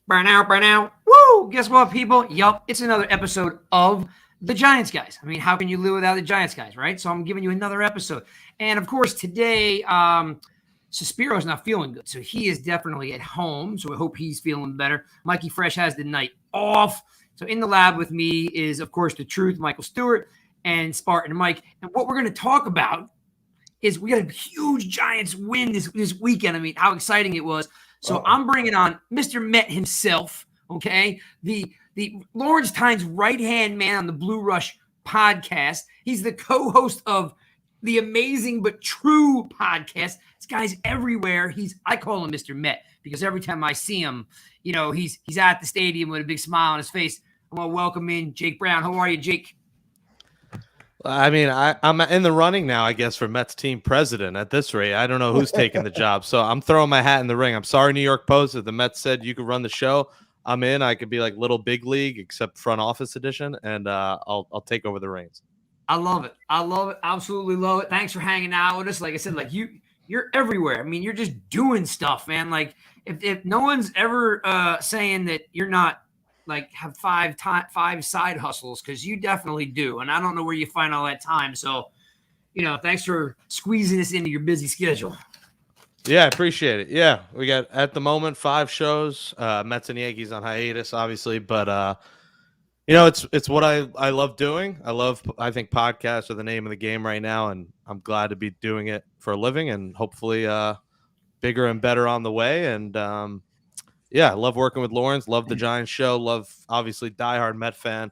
Burn out, burn out. Woo! Guess what, people? Yup, it's another episode of the Giants Guys. I mean, how can you live without the Giants Guys, right? So I'm giving you another episode. And of course, today, Suspiro's not feeling good. So he is definitely at home. So I hope he's feeling better. Mikey Fresh has the night off. So in the lab with me is, of course, the truth, Michael Stewart, and Spartan Mike. And what we're going to talk about is we got a huge Giants win this weekend. I mean, how exciting it was. So I'm bringing on Mr. Met himself, okay? The Lawrence Tynes right-hand man on the Blue Rush podcast. He's the co-host of the Amazing But True podcast. This guy's everywhere. I call him Mr. Met because every time I see him, he's at the stadium with a big smile on his face. I want to welcome in Jake Brown. How are you, Jake? I mean, I'm in the running now, I guess, for Mets team president at this rate. I don't know who's taking the job. So I'm throwing my hat in the ring. I'm sorry, New York Post. If the Mets said you could run the show, I'm in. I could be like little big league, except front office edition, and I'll take over the reins. I love it. I love it. Absolutely love it. Thanks for hanging out with us. Like I said, like you're everywhere. I mean, you're just doing stuff, man. Like if no one's ever saying that you're not like have five side hustles, because you definitely do. And I don't know where you find all that time. So, thanks for squeezing this into your busy schedule. Yeah, I appreciate it. Yeah, we got at the moment 5 shows. Mets and Yankees on hiatus, obviously, but it's what I love doing. I think podcasts are the name of the game right now, and I'm glad to be doing it for a living, and hopefully bigger and better on the way. And yeah, I love working with Lawrence. Love the Giants show. Love, obviously, diehard Met fan.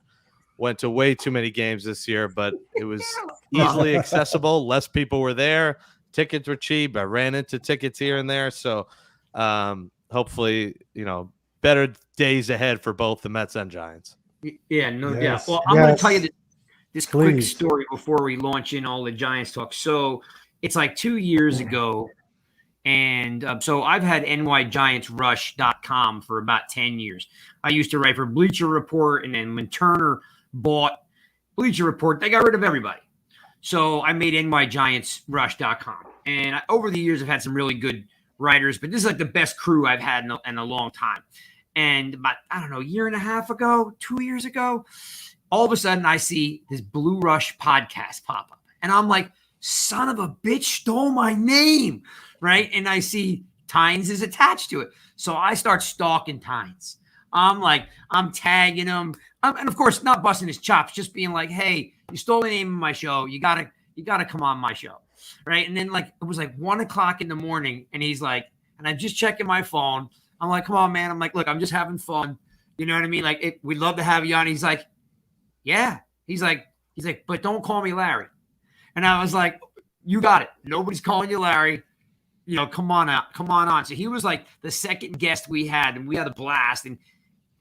Went to way too many games this year, but it was easily accessible. Less people were there. Tickets were cheap. I ran into tickets here and there. So hopefully, better days ahead for both the Mets and Giants. Yeah, no doubt. Well, I'm going to tell you this quick story before we launch in all the Giants talk. So it's like 2 years ago. And so I've had nygiantsrush.com for about 10 years. I used to write for Bleacher Report, and then when Turner bought Bleacher Report, they got rid of everybody. So I made nygiantsrush.com. And over the years, I've had some really good writers, but this is like the best crew I've had in a long time. And about, a year and a half ago, 2 years ago, all of a sudden I see this Blue Rush podcast pop up. And I'm like, son of a bitch stole my name. Right. And I see Tynes is attached to it. So I start stalking Tynes. I'm tagging him. And of course, not busting his chops, just being like, hey, you stole the name of my show. You gotta come on my show. Right. And then it was like 1 o'clock in the morning. And he's like, and I'm just checking my phone. I'm like, come on, man. I'm like, look, I'm just having fun. You know what I mean? Like, we'd love to have you on. He's like, yeah. He's like, but don't call me Larry. And I was like, you got it. Nobody's calling you Larry. Come on on. So he was like the second guest we had, and we had a blast. And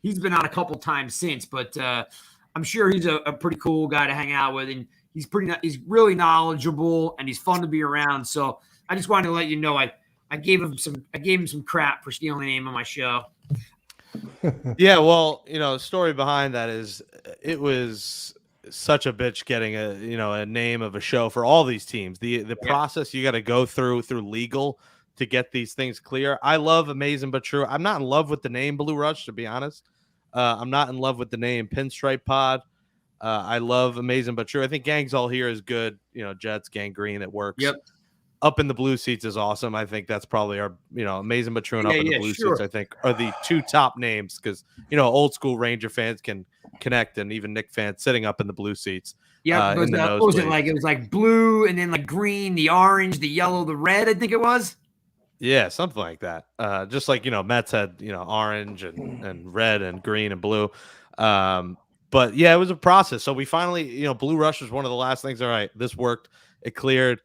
he's been on a couple times since, but I'm sure he's a pretty cool guy to hang out with, and he's really knowledgeable, and he's fun to be around. So I just wanted to let you know I gave him some crap for stealing the name of my show. Yeah, well, the story behind that is it was such a bitch getting a name of a show for all these teams. The process you got to go through legal to get these things clear. I love Amazing But True. I'm not in love with the name Blue Rush, to be honest. I'm not in love with the name Pinstripe Pod. I love Amazing But True. I think Gangs All Here is good. Jets, Gangrene, it works. Yep. Up in the Blue Seats is awesome. I think that's probably our, Amazing But True and Up in the Blue Seats, I think, are the 2 top names because, old school Ranger fans can connect, and even Knick fans sitting up in the blue seats. Yeah, what was it like? It was like blue, and then like green, the orange, the yellow, the red, I think it was. Yeah, something like that. Just like, Mets had, orange and red and green and blue. But yeah, it was a process. So we finally, Blue Rush was one of the last things. All right, this worked. It cleared.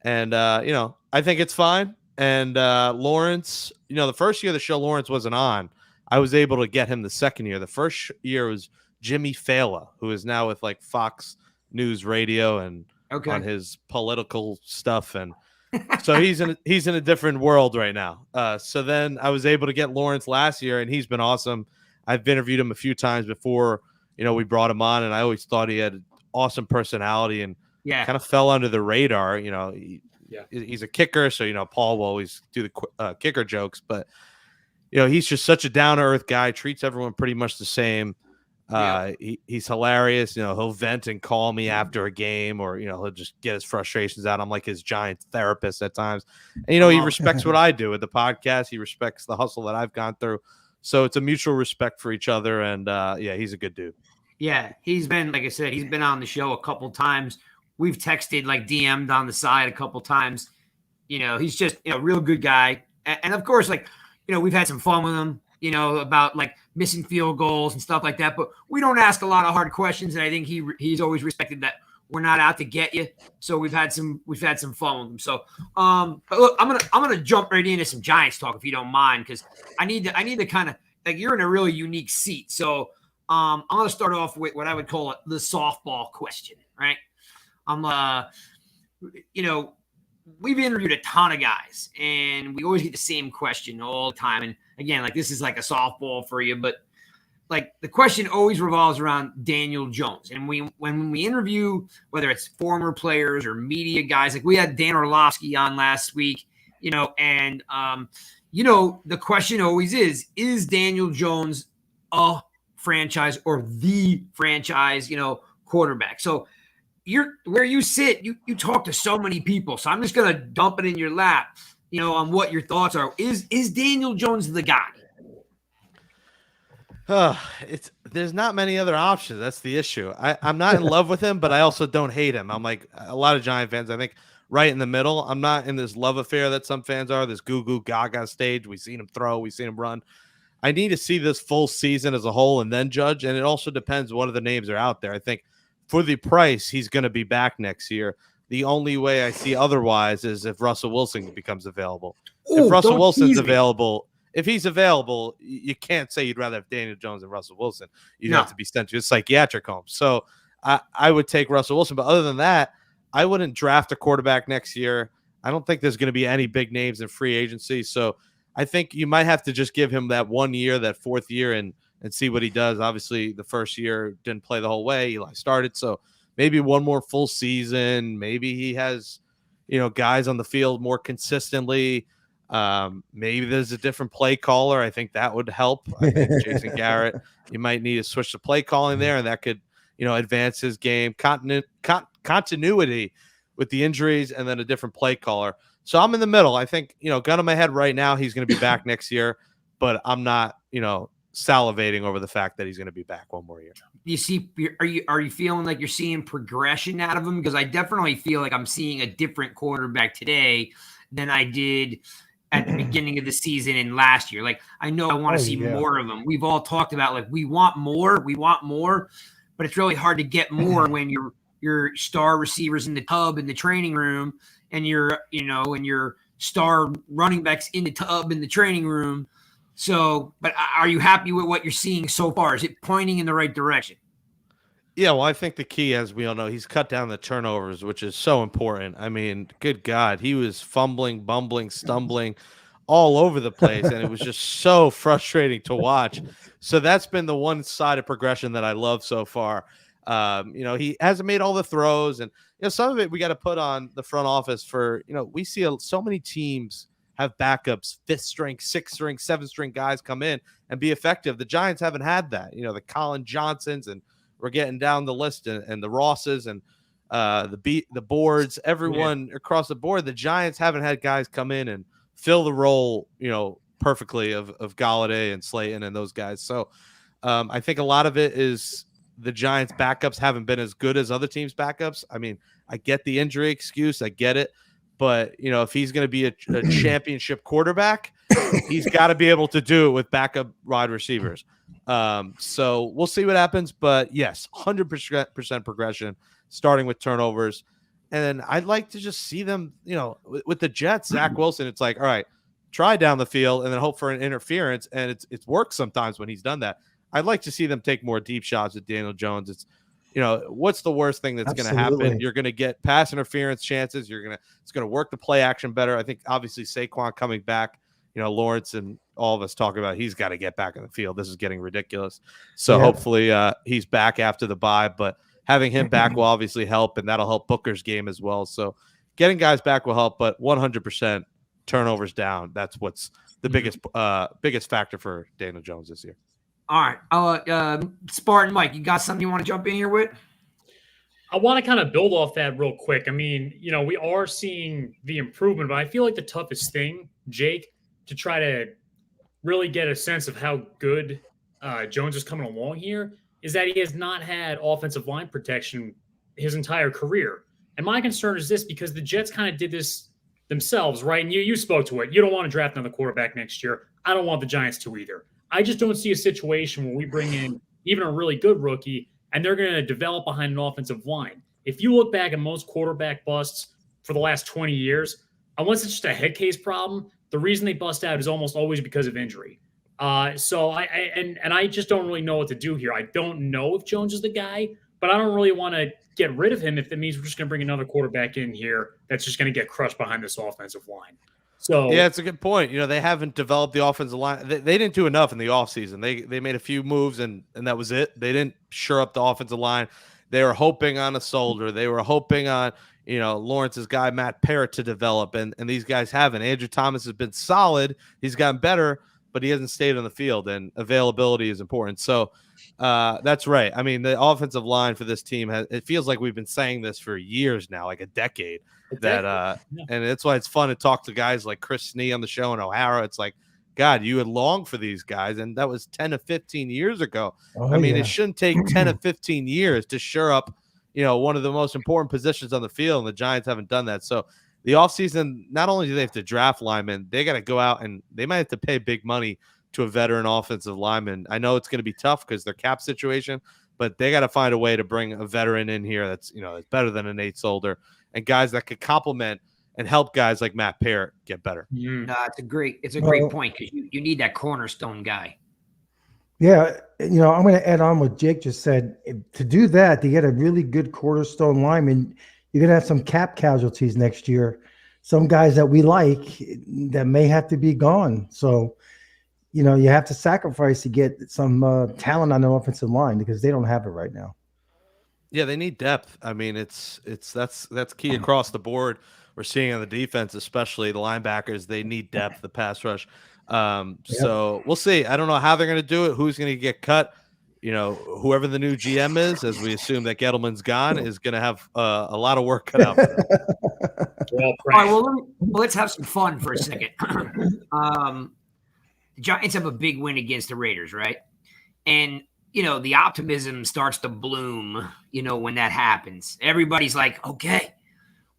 And, I think it's fine. And Lawrence, the first year of the show, Lawrence wasn't on. I was able to get him the second year. The first year was Jimmy Fallon, who is now with like Fox News Radio and on his political stuff. And so he's in a different world right now. So then I was able to get Lawrence last year, and he's been awesome. I've interviewed him a few times before, we brought him on, and I always thought he had an awesome personality and kind of fell under the radar. He's a kicker, so Paul will always do the kicker jokes, but he's just such a down to earth guy, treats everyone pretty much the same. He's hilarious. He'll vent and call me after a game, or he'll just get his frustrations out. I'm like his giant therapist at times. And he respects what I do with the podcast. He respects the hustle that I've gone through. So it's a mutual respect for each other. And he's a good dude. Yeah, he's been, like I said, he's been on the show a couple times. We've texted, like DM'd on the side a couple times. He's just a real good guy. And of course, like, we've had some fun with him, about like missing field goals and stuff like that. But we don't ask a lot of hard questions. And I think he's always respected that we're not out to get you. So we've had some fun with him. So, but look, I'm gonna jump right into some Giants talk if you don't mind, because I need to kind of, like, you're in a really unique seat. So I'm gonna start off with what I would call the softball question, right? We've interviewed a ton of guys, and we always get the same question all the time. And again, like, this is like a softball for you, but like the question always revolves around Daniel Jones. And when we interview, whether it's former players or media guys, like we had Dan Orlovsky on last week, and the question always is Daniel Jones a franchise or the franchise, quarterback? So where you sit, you talk to so many people. So I'm just going to dump it in your lap, on what your thoughts are. Is Daniel Jones the guy? There's not many other options. That's the issue. I'm not in love with him, but I also don't hate him. I'm like a lot of Giant fans, I think, right in the middle. I'm not in this love affair that some fans are, this goo goo gaga stage. We've seen him throw, we've seen him run. I need to see this full season as a whole and then judge. And it also depends what other names are out there. I think for the price, he's going to be back next year. The only way I see otherwise is if Russell Wilson becomes available. Ooh, if Russell Wilson's available, if he's available, you can't say you'd rather have Daniel Jones than Russell Wilson. You'd have to be sent to a psychiatric home. So I would take Russell Wilson. But other than that, I wouldn't draft a quarterback next year. I don't think there's going to be any big names in free agency. So I think you might have to just give him that 1 year, that fourth year, and see what he does. Obviously, the first year didn't play the whole way. Eli started. So maybe one more full season. Maybe he has, guys on the field more consistently. Maybe there's a different play caller. I think that would help. I think Jason Garrett, you might need to switch the play calling there, and that could, advance his game. Continuity with the injuries, and then a different play caller. So I'm in the middle. I think, gun in my head right now, he's going to be back next year, but I'm not, salivating over the fact that he's going to be back one more year. Are you feeling like you're seeing progression out of him? Because I definitely feel like I'm seeing a different quarterback today than I did at the beginning of the season and last year. Like, I know I want to see more of him. We've all talked about, like, we want more, but it's really hard to get more when your star receivers in the tub in the training room, and your star running backs in the tub in the training room. So, but are you happy with what you're seeing so far? Is it pointing in the right direction? Yeah, well, I think the key, as we all know, he's cut down the turnovers, which is so important. I mean, good God, he was fumbling, bumbling, stumbling all over the place, and it was just so frustrating to watch. So that's been the one side of progression that I love so far. He hasn't made all the throws, and some of it we got to put on the front office for, we see so many teams have backups, 5th string, 6th string, 7th string guys come in and be effective. The Giants haven't had that. The Colin Johnsons, and we're getting down the list, and the Rosses, and the Boards, everyone across the board. The Giants haven't had guys come in and fill the role, perfectly of Galladay and Slayton and those guys. So I think a lot of it is the Giants backups haven't been as good as other teams' backups. I mean, I get the injury excuse. I get it. But, if he's going to be a championship quarterback, he's got to be able to do it with backup wide receivers. So we'll see what happens. But, yes, 100% progression, starting with turnovers. And I'd like to just see them, with the Jets, Zach Wilson, it's like, all right, try down the field and then hope for an interference. And it's worked sometimes when he's done that. I'd like to see them take more deep shots at Daniel Jones. It's, what's the worst thing that's going to happen? You're going to get pass interference chances. It's going to work the play action better. I think obviously Saquon coming back, Lawrence and all of us talk about, he's got to get back on the field. This is getting ridiculous. So hopefully he's back after the bye, but having him back will obviously help, and that'll help Booker's game as well. So getting guys back will help, but 100% turnovers down. That's what's the biggest factor for Daniel Jones this year. All right. Spartan Mike, you got something you want to jump in here with? I want to kind of build off that real quick. I mean, we are seeing the improvement, but I feel like the toughest thing, Jake, to try to really get a sense of how good Jones is coming along here is that he has not had offensive line protection his entire career. And my concern is this, because the Jets kind of did this themselves, right? And you spoke to it. You don't want to draft another quarterback next year. I don't want the Giants to either. I just don't see a situation where we bring in even a really good rookie and they're going to develop behind an offensive line. If you look back at most quarterback busts for the last 20 years, unless it's just a head case problem, the reason they bust out is almost always because of injury. So I just don't really know what to do here. I don't know if Jones is the guy, but I don't really want to get rid of him if that means we're just going to bring another quarterback in here that's just going to get crushed behind this offensive line. So yeah, it's a good point. They haven't developed the offensive line. They didn't do enough in the offseason. They made a few moves and that was it. They didn't shore up the offensive line. They were hoping on a Solder. They were hoping on Lawrence's guy Matt Parrott to develop, and these guys haven't. Andrew Thomas has been solid. He's gotten better, but he hasn't stayed on the field, and availability is important. So that's right. I mean, the offensive line for this team it feels like we've been saying this for years now, like a decade. And that's why it's fun to talk to guys like Chris Snee on the show and O'Hara. It's like, God, you had longed for these guys, and that was 10 to 15 years ago. It shouldn't take 10 to 15 years to shore up, one of the most important positions on the field, and the Giants haven't done that. So the offseason, not only do they have to draft linemen, they got to go out and they might have to pay big money to a veteran offensive lineman. I know it's going to be tough because their cap situation, but they got to find a way to bring a veteran in here that's better than a Nate Solder, and guys that could complement and help guys like Matt Parrott get better. No, it's a great point, because you need that cornerstone guy. Yeah, I'm going to add on what Jake just said. To do that, to get a really good cornerstone lineman, you're going to have some cap casualties next year. Some guys that we like that may have to be gone. So, you have to sacrifice to get some talent on the offensive line, because they don't have it right now. Yeah, they need depth. I mean, that's key across the board. We're seeing on the defense, especially the linebackers, they need depth, the pass rush. So we'll see. I don't know how they're going to do it. Who's going to get cut? Whoever the new GM is, as we assume that Gettleman's gone, is going to have a lot of work cut out for them. All right, well, let's have some fun for a second. The Giants have a big win against the Raiders, right? And the optimism starts to bloom, when that happens. Everybody's like, okay,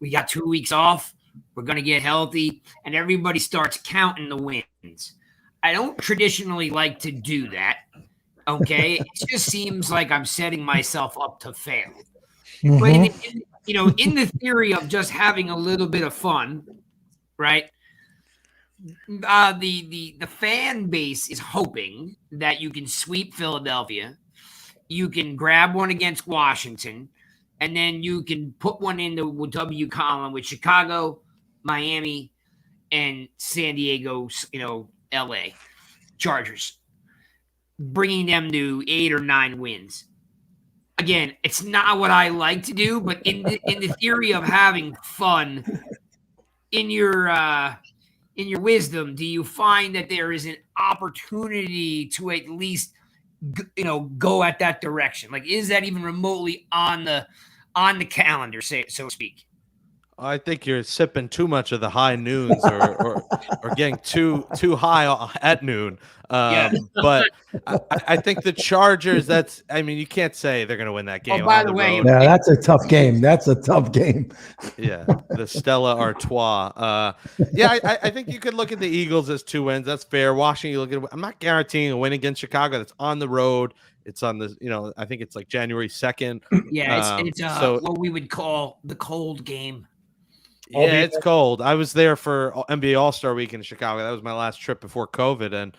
we got 2 weeks off. We're going to get healthy. And everybody starts counting the wins. I don't traditionally like to do that. Okay. It just seems like I'm setting myself up to fail. Mm-hmm. But in the theory of just having a little bit of fun, right? The fan base is hoping that you can sweep Philadelphia, you can grab one against Washington, and then you can put one in the W column with Chicago, Miami, and San Diego, LA Chargers, bringing them to 8 or 9 wins. Again, it's not what I like to do, but in the theory of having fun, in your wisdom, do you find that there is an opportunity to at least, go at that direction? Like, is that even remotely on the calendar, so to speak? I think you're sipping too much of the high noons, or getting too high at noon. But I think the Chargers. You can't say they're going to win that game. Oh, by the way, that's a tough game. That's a tough game. Yeah, the Stella Artois. I think you could look at the Eagles as 2 wins. That's fair. Washington, I'm not guaranteeing a win against Chicago. That's on the road. It's on the, I think it's like January 2nd. Yeah, it's what we would call the cold game. Yeah, it's cold. I was there for NBA All-Star Week in Chicago. That was my last trip before COVID, and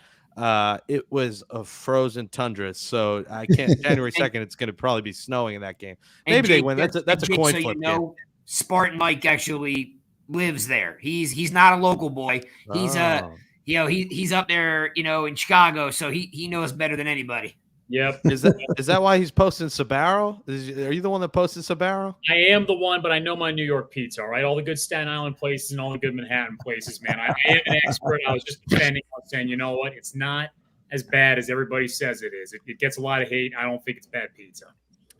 it was a frozen tundra. So I can't. January 2nd, it's going to probably be snowing in that game. Maybe they win. That's a coin flip game. Spartan Mike actually lives there. He's not a local boy. He's he's up there, in Chicago, so he knows better than anybody. Yep. Is that why he's posting Sbarro? Are you the one that posted Sbarro? I am the one, but I know my New York pizza, all right? All the good Staten Island places and all the good Manhattan places, man. I am an expert. I was just defending. I was saying, you know what? It's not as bad as everybody says it is. It gets a lot of hate. I don't think it's bad pizza.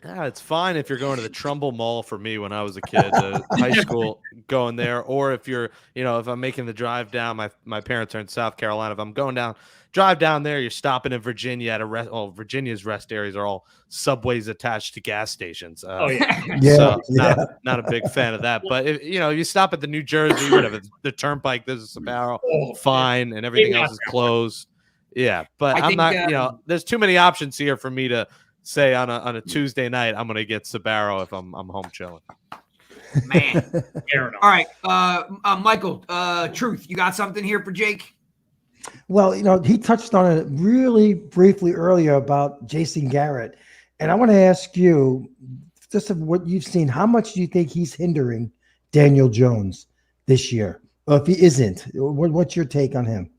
Yeah, it's fine if you're going to the Trumbull Mall for me when I was a kid, high school, going there, or if you're, if I'm making the drive down, my parents are in South Carolina. If I'm going down, drive down there, you're stopping in Virginia at a rest. Oh, Virginia's rest areas are all subways attached to gas stations. Oh yeah, so not a big fan of that. But if you stop at the New Jersey, whatever, the Turnpike, there's a Sbarro, fine, and everything else is closed. Yeah, but I'm not. There's too many options here for me to say on a Tuesday night I'm gonna get Sbarro if I'm home chilling. Man, all right, Michael. Truth, you got something here for Jake? Well, he touched on it really briefly earlier about Jason Garrett, and I want to ask you, just of what you've seen, how much do you think he's hindering Daniel Jones this year? Or if he isn't, what's your take on him?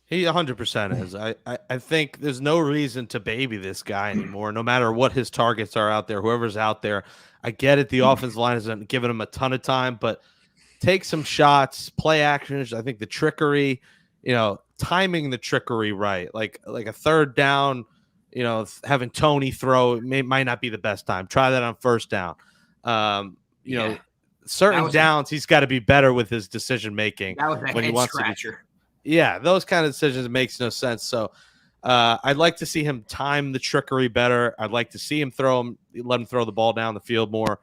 He 100% is. I think there's no reason to baby this guy anymore, no matter what his targets are out there, whoever's out there. I get it. The offensive line isn't giving him a ton of time, but take some shots, play actions. I think the trickery, timing the trickery right, like a third down, having Tony throw might not be the best time. Try that on first down. Certain downs, he's got to be better with his decision making when he wants to. Yeah, those kind of decisions makes no sense. So I'd like to see him time the trickery better. I'd like to see him let him throw the ball down the field more.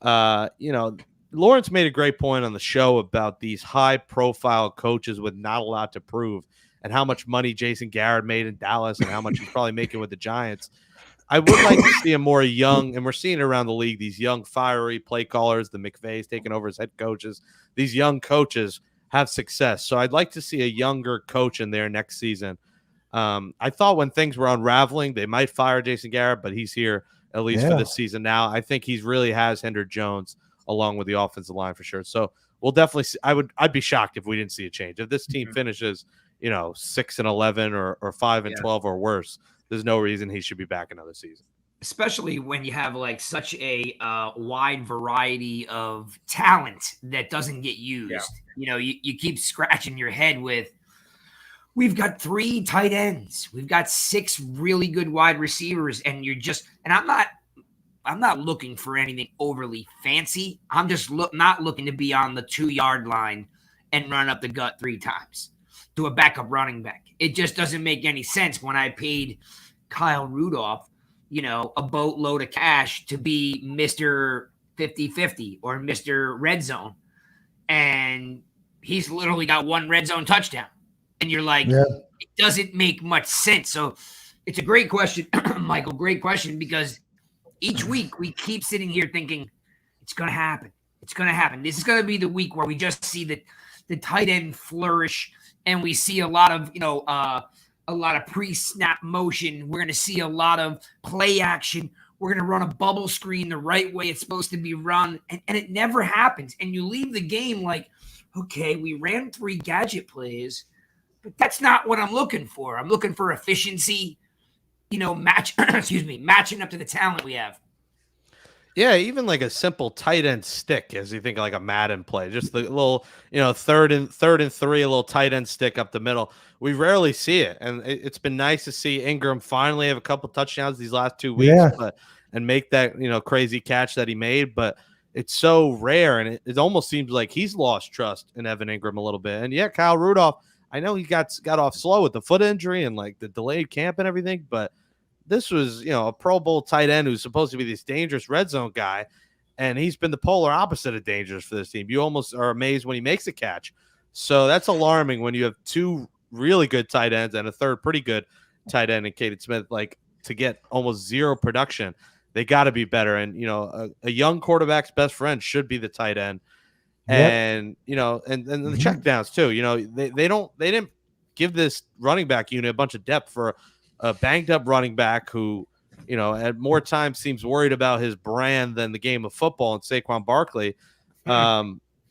Lawrence made a great point on the show about these high-profile coaches with not a lot to prove and how much money Jason Garrett made in Dallas and how much he's probably making with the Giants. I would like to see a more young, and we're seeing it around the league, these young, fiery play callers, the McVays taking over as head coaches, these young coaches have success. So I'd like to see a younger coach in there next season. I thought when things were unraveling, they might fire Jason Garrett, but he's here at least for this season now. I think he really has hindered Jones along with the offensive line for sure. So we'll definitely see. I'd be shocked if we didn't see a change. If this team finishes, 6-11 or 5-12 or worse, there's no reason he should be back another season. Especially when you have like such a wide variety of talent that doesn't get used. Yeah. You keep scratching your head with, we've got 3 tight ends. We've got 6 really good wide receivers. And I'm not looking for anything overly fancy. I'm just not looking to be on the 2-yard line and run up the gut 3 times to a backup running back. It just doesn't make any sense when I paid Kyle Rudolph, a boatload of cash to be Mr. 50-50 or Mr. Red Zone. And he's literally got 1 red zone touchdown. And you're like, It doesn't make much sense. So it's a great question, Michael, great question, because each week we keep sitting here thinking it's going to happen. It's going to happen. This is going to be the week where we just see the tight end flourish and we see a lot of pre-snap motion. We're going to see a lot of play action. We're going to run a bubble screen the right way it's supposed to be run. And it never happens. And you leave the game like, okay, we ran 3 gadget plays, but that's not what I'm looking for. I'm looking for efficiency, matching up to the talent we have. Yeah, even like a simple tight end stick, as you think like a Madden play, just the little, third and 3, a little tight end stick up the middle. We rarely see it, and it's been nice to see Ingram finally have a couple touchdowns these last 2 weeks, and make that crazy catch that he made. But it's so rare, and it almost seems like he's lost trust in Evan Ingram a little bit. And Kyle Rudolph, I know he got off slow with the foot injury and like the delayed camp and everything, but this was, a Pro Bowl tight end who's supposed to be this dangerous red zone guy, and he's been the polar opposite of dangerous for this team. You almost are amazed when he makes a catch. So that's alarming when you have 2 really good tight ends and a third pretty good tight end in Kaden Smith. Like, to get almost 0 production, they got to be better. And, a young quarterback's best friend should be the tight end. And, and the checkdowns too. They didn't give this running back unit a bunch of depth for a banged up running back who, at more times seems worried about his brand than the game of football, and Saquon Barkley.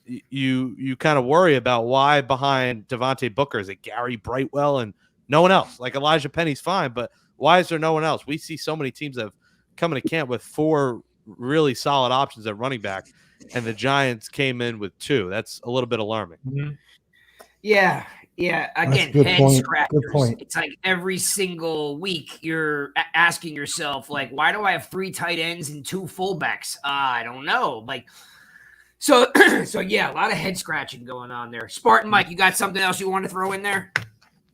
You kind of worry about why behind Devontae Booker is it Gary Brightwell and no one else. Like Elijah Penny's fine, but Why is there no one else? We see so many teams that have come into camp with 4 really solid options at running back, and the Giants came in with 2. That's a little bit alarming. Mm-hmm. Yeah. Again, head scratchers. It's like every single week you're asking yourself, like, why do I have 3 tight ends and 2 fullbacks? I don't know. Like, so yeah, a lot of head scratching going on there. Spartan Mike, you got something else you want to throw in there?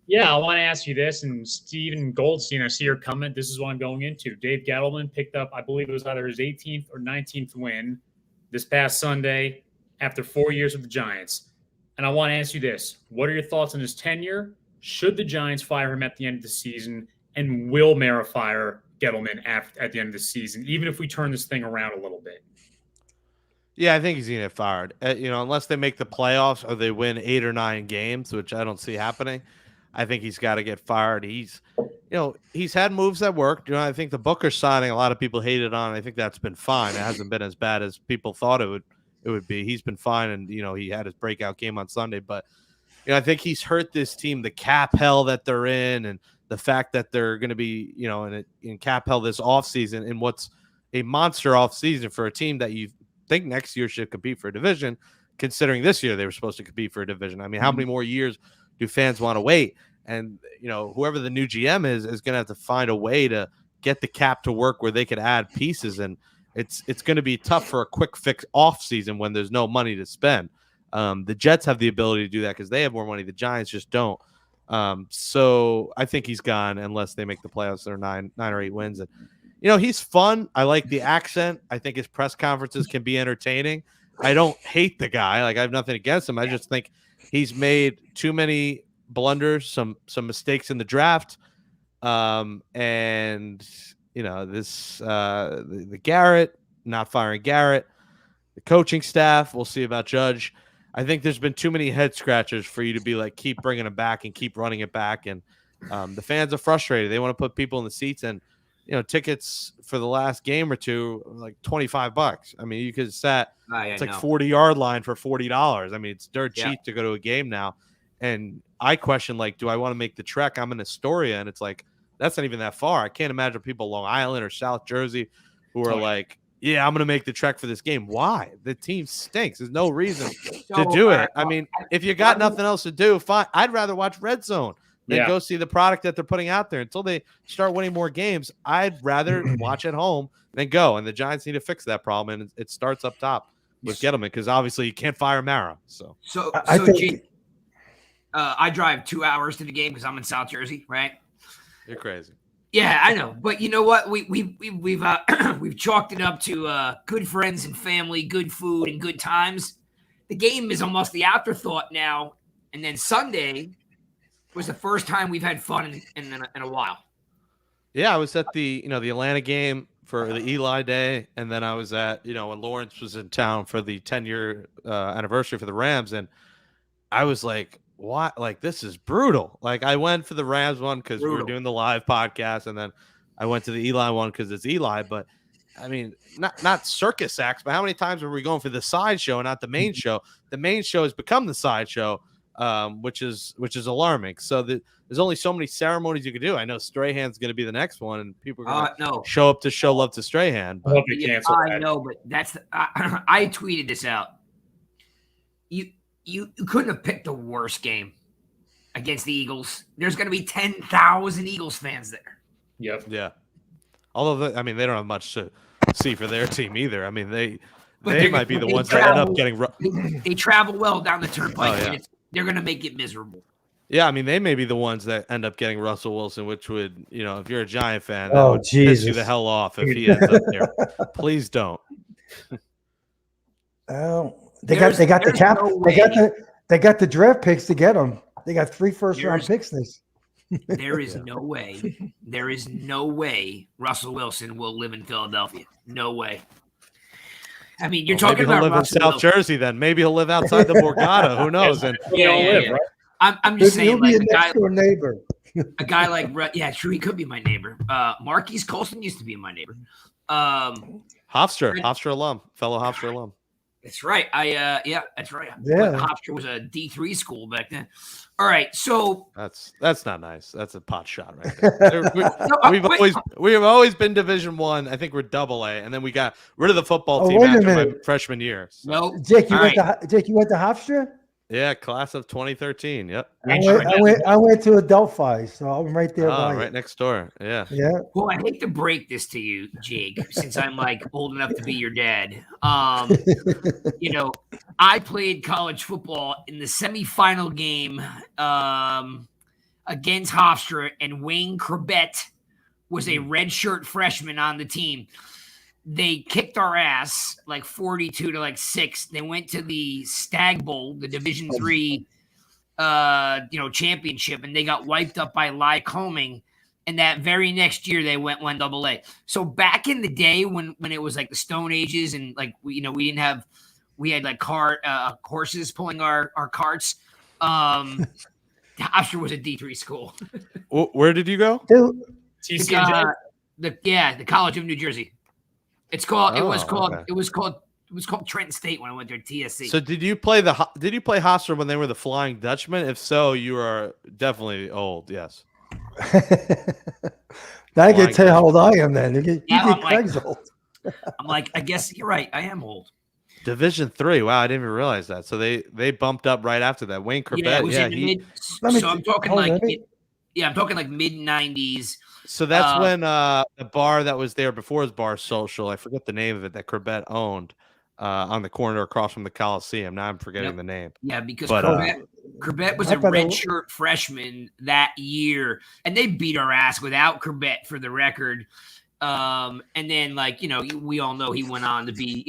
Yeah, I want to ask you this, and Steven Goldstein, I see your comment. This is what I'm going into. Dave Gettleman picked up, I believe it was either his 18th or 19th win this past Sunday after 4 years with the Giants. And I want to ask you this. What are your thoughts on his tenure? Should the Giants fire him at the end of the season? And will Mara fire Gettleman at the end of the season, even if we turn this thing around a little bit? Yeah, I think he's going to get fired. Unless they make the playoffs or they win 8 or 9 games, which I don't see happening, I think he's got to get fired. He's had moves that worked. I think the Booker signing, a lot of people hated on. I think that's been fine. It hasn't been as bad as people thought it would be. He's been fine, and he had his breakout game on Sunday. But I think he's hurt this team, the cap hell that they're in, and the fact that they're going to be in cap hell this offseason, in what's a monster offseason for a team that you think next year should compete for a division, considering this year they were supposed to compete for a division. I mean, how many more years do fans want to wait? And whoever the new GM is going to have to find a way to get the cap to work where they could add pieces, and it's going to be tough for a quick fix off season when there's no money to spend. The Jets have the ability to do that because they have more money. The Giants just don't. So I think he's gone unless they make the playoffs. They're 9 or 8 wins. And he's fun. I like the accent. I think his press conferences can be entertaining. I don't hate the guy. Like, I have nothing against him. I just think he's made too many blunders, some mistakes in the draft. The Garrett, not firing Garrett, the coaching staff, we'll see about Judge. I think there's been too many head scratchers for you to be like, keep bringing him back and keep running it back. And the fans are frustrated. They want to put people in the seats, and tickets for the last game or two are like $25. I mean, you could sat it's like 40-yard line for $40. I mean, it's dirt cheap to go to a game now. And I question, like, do I want to make the trek? I'm in Astoria, and it's like, that's not even that far. I can't imagine people Long Island or South Jersey who are like, yeah, I'm going to make the trek for this game. Why? The team stinks. There's no reason to do it. I mean, if you got nothing else to do, fine. I'd rather watch Red Zone than go see the product that they're putting out there. Until they start winning more games, I'd rather watch at home than go. And the Giants need to fix that problem, and it starts up top with Gettleman, because obviously you can't fire Mara. I drive 2 hours to the game because I'm in South Jersey, right? You're crazy. Yeah, I know, but you know what? We've chalked it up to good friends and family, good food, and good times. The game is almost the afterthought now. And then Sunday was the first time we've had fun in a while. Yeah, I was at the Atlanta game for the Eli Day, and then I was at when Lawrence was in town for the 10-year anniversary for the Rams, and I was like, what? Like, this is brutal. Like, I went for the Rams one because we were doing the live podcast, and then I went to the Eli one because it's Eli. But I mean, not circus acts, but how many times were we going for the sideshow and not the main show? The main show has become the sideshow, which is alarming. So there's only so many ceremonies you can do. I know Strahan's going to be the next one, and people are going to show up to show love to Strahan. But I know, but I tweeted this out. You couldn't have picked a worse game against the Eagles. There's going to be 10,000 Eagles fans there. Yep. Yeah. Although, they don't have much to see for their team either. I mean, they might be the ones that end up getting – They travel well down the turnpike, and they're going to make it miserable. Yeah, I mean, they may be the ones that end up getting Russell Wilson, which would, if you're a Giant fan, that would piss you the hell off if he ends up there. Please don't. They got the cap. They got the draft picks to get them. They got 3 first-round picks. There is no way. There is no way Russell Wilson will live in Philadelphia. No way. I mean, you're talking about maybe he'll live in South Jersey. Then maybe he'll live outside the Borgata. Who knows? And right? I'm just saying, like, neighbor. A guy like true, he could be my neighbor. Marquise Colston used to be my neighbor. Hofstra alum, fellow Hofstra alum. That's right. That's right. Yeah. Hofstra was a D3 school back then. All right, so that's not nice. That's a pot shot right there. We've always been Division I. I think we're AA, and then we got rid of the football team after my freshman year. So. No, Jake, you went to Hofstra? Yeah, class of 2013. Yep. I went to Adelphi, so I'm right there. Right next door. Yeah. Yeah. Well, I hate to break this to you, Jake, since I'm like old enough to be your dad. You know, I played college football in the semifinal game against Hofstra, and Wayne Corbett was a redshirt freshman on the team. They kicked our ass like 42 to like 6. They went to the Stag Bowl, the Division III, championship, and they got wiped up by Lycoming. And that very next year, they went 1AA. So back in the day when it was like the Stone Ages, and like we had like horses pulling our carts. Hofstra was a D3 school. Where did you go? TCNJ? The College of New Jersey. It's called. Oh, it was called Trenton State when I went there. TSC. So did you play Hofstra when they were the Flying Dutchmen? If so, you are definitely old. Yes. I can tell how old I am. Then you get Craig's old. I'm like, I guess you're right. I am old. Division III. Wow, I didn't even realize that. So they bumped up right after that. Wayne Corbett. I'm talking like mid 90s. So that's when the bar that was there before his Bar Social, I forget the name of it, that Corbett owned on the corner across from the Coliseum. Now I'm forgetting the name. Yeah, because Corbett was a redshirt freshman that year, and they beat our ass without Corbett, for the record. And then, we all know he went on to be,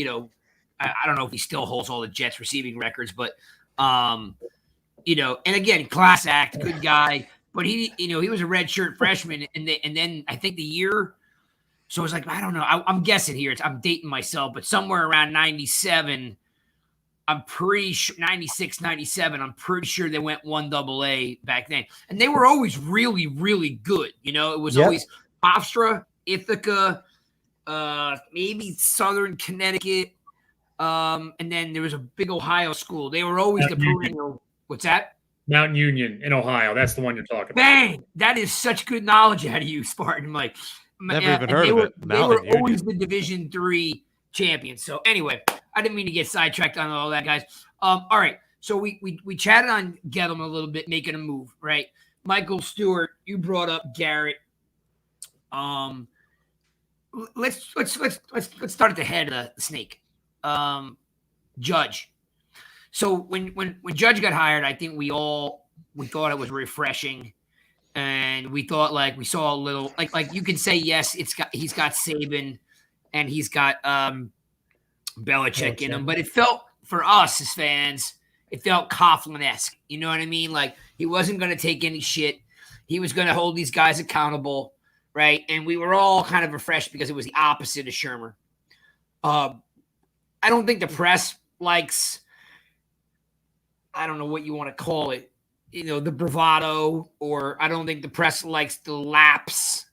I don't know if he still holds all the Jets receiving records, but, and again, class act, good guy. But he was a redshirt freshman, and then I think the year, so it's like, I don't know. I'm guessing here. I'm dating myself, but somewhere around 97, I'm pretty sure 96, 97. I'm pretty sure they went 1AA back then, and they were always really, really good. It was always Hofstra, Ithaca, maybe Southern Connecticut, and then there was a big Ohio school. They were always the perennial. What's that? Mount Union in Ohio. That's the one you're talking about. Bang! That is such good knowledge out of you, Spartan. Like, never even heard of it. They were always the Division III champions. So anyway, I didn't mean to get sidetracked on all that, guys. All right. So we chatted on Gettleman a little bit, making a move, right? Michael Stewart, you brought up Garrett. Let's start at the head of the snake. Judge. So when Judge got hired, I think we thought it was refreshing, and we thought we saw a little like you can say yes, he's got Saban and he's got Belichick in him, but it felt for us as fans, it felt Coughlin-esque. You know what I mean? Like he wasn't going to take any shit. He was going to hold these guys accountable, right? And we were all kind of refreshed because it was the opposite of Shermer. I don't think the press likes, I don't know what you want to call it, the bravado, or I don't think the press likes the lapse,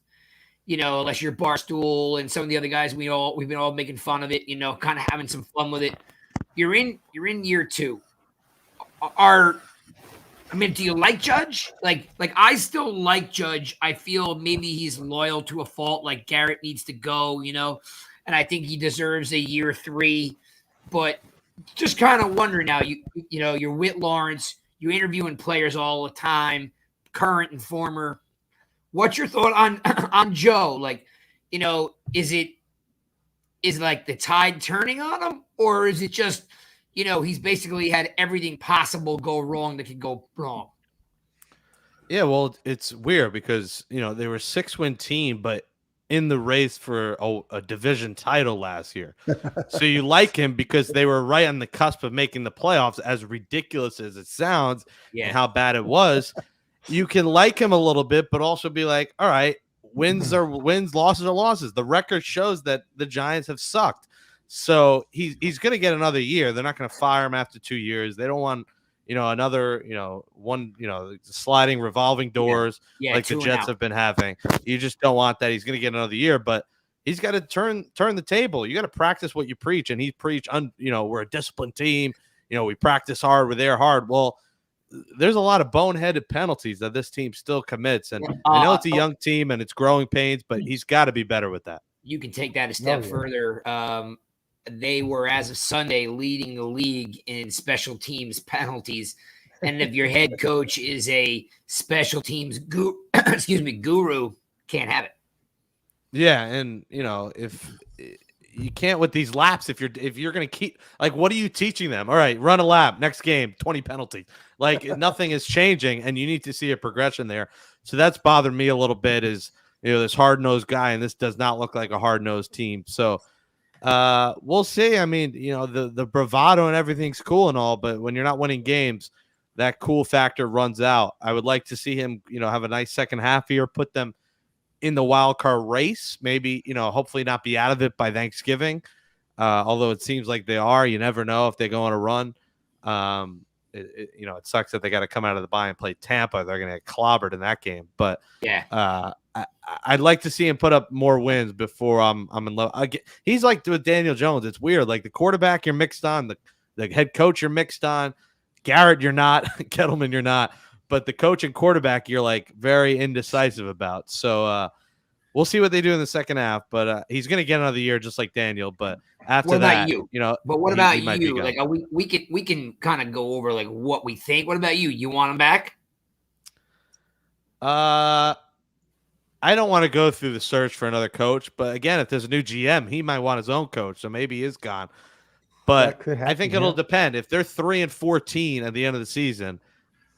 unless you're Barstool and some of the other guys, we've been all making fun of it, kind of having some fun with it. You're in year 2. Do you like Judge? Like I still like Judge. I feel maybe he's loyal to a fault. Like Garrett needs to go, and I think he deserves a year 3, but just kind of wondering now, you're with Lawrence, you're interviewing players all the time, current and former. What's your thought on Joe? Is like the tide turning on him, or is it just, he's basically had everything possible go wrong that could go wrong? Yeah, well, it's weird because, they were a 6-win team, but in the race for a division title last year. So you like him because they were right on the cusp of making the playoffs, as ridiculous as it sounds and how bad it was. You can like him a little bit, but also be like, all right, wins are wins, losses are losses. The record shows that the Giants have sucked. So he's going to get another year. They're not going to fire him after 2 years. They don't want, another, sliding revolving doors like the Jets have been having. You just don't want that. He's going to get another year, but he's got to turn the table. You got to practice what you preach. And he preached, we're a disciplined team. We practice hard. We're there hard. Well, there's a lot of boneheaded penalties that this team still commits. And I know it's a young team and it's growing pains, but he's got to be better with that. You can take that a step further. They were, as of Sunday, leading the league in special teams penalties. And if your head coach is a special teams guru, can't have it. Yeah, and if you can't with these laps, if you're going to keep, like, what are you teaching them? All right, run a lap, next game, 20 penalties. Like, nothing is changing, and you need to see a progression there. So that's bothered me a little bit is, this hard-nosed guy, and this does not look like a hard-nosed team. So we'll see. I mean, the bravado and everything's cool and all, but when you're not winning games, that cool factor runs out. I would like to see him, have a nice second half here, put them in the wild card race, maybe, hopefully not be out of it by Thanksgiving. Although it seems like they are, you never know if they go on a run. It sucks that they got to come out of the bye and play Tampa. They're going to get clobbered in that game, but yeah, I'd like to see him put up more wins before I'm in love. He's like with Daniel Jones. It's weird. Like the quarterback, you're mixed on, the head coach, you're mixed on. Garrett, you're not. Kettleman, you're not. But the coach and quarterback, you're like very indecisive about. So we'll see what they do in the second half. But he's going to get another year just like Daniel. But after that, But what about you? Like we can kind of go over like what we think. What about you? You want him back? I don't want to go through the search for another coach. But again, if there's a new GM, he might want his own coach. So maybe he is gone. But I think it'll depend. If they're 3-14 at the end of the season,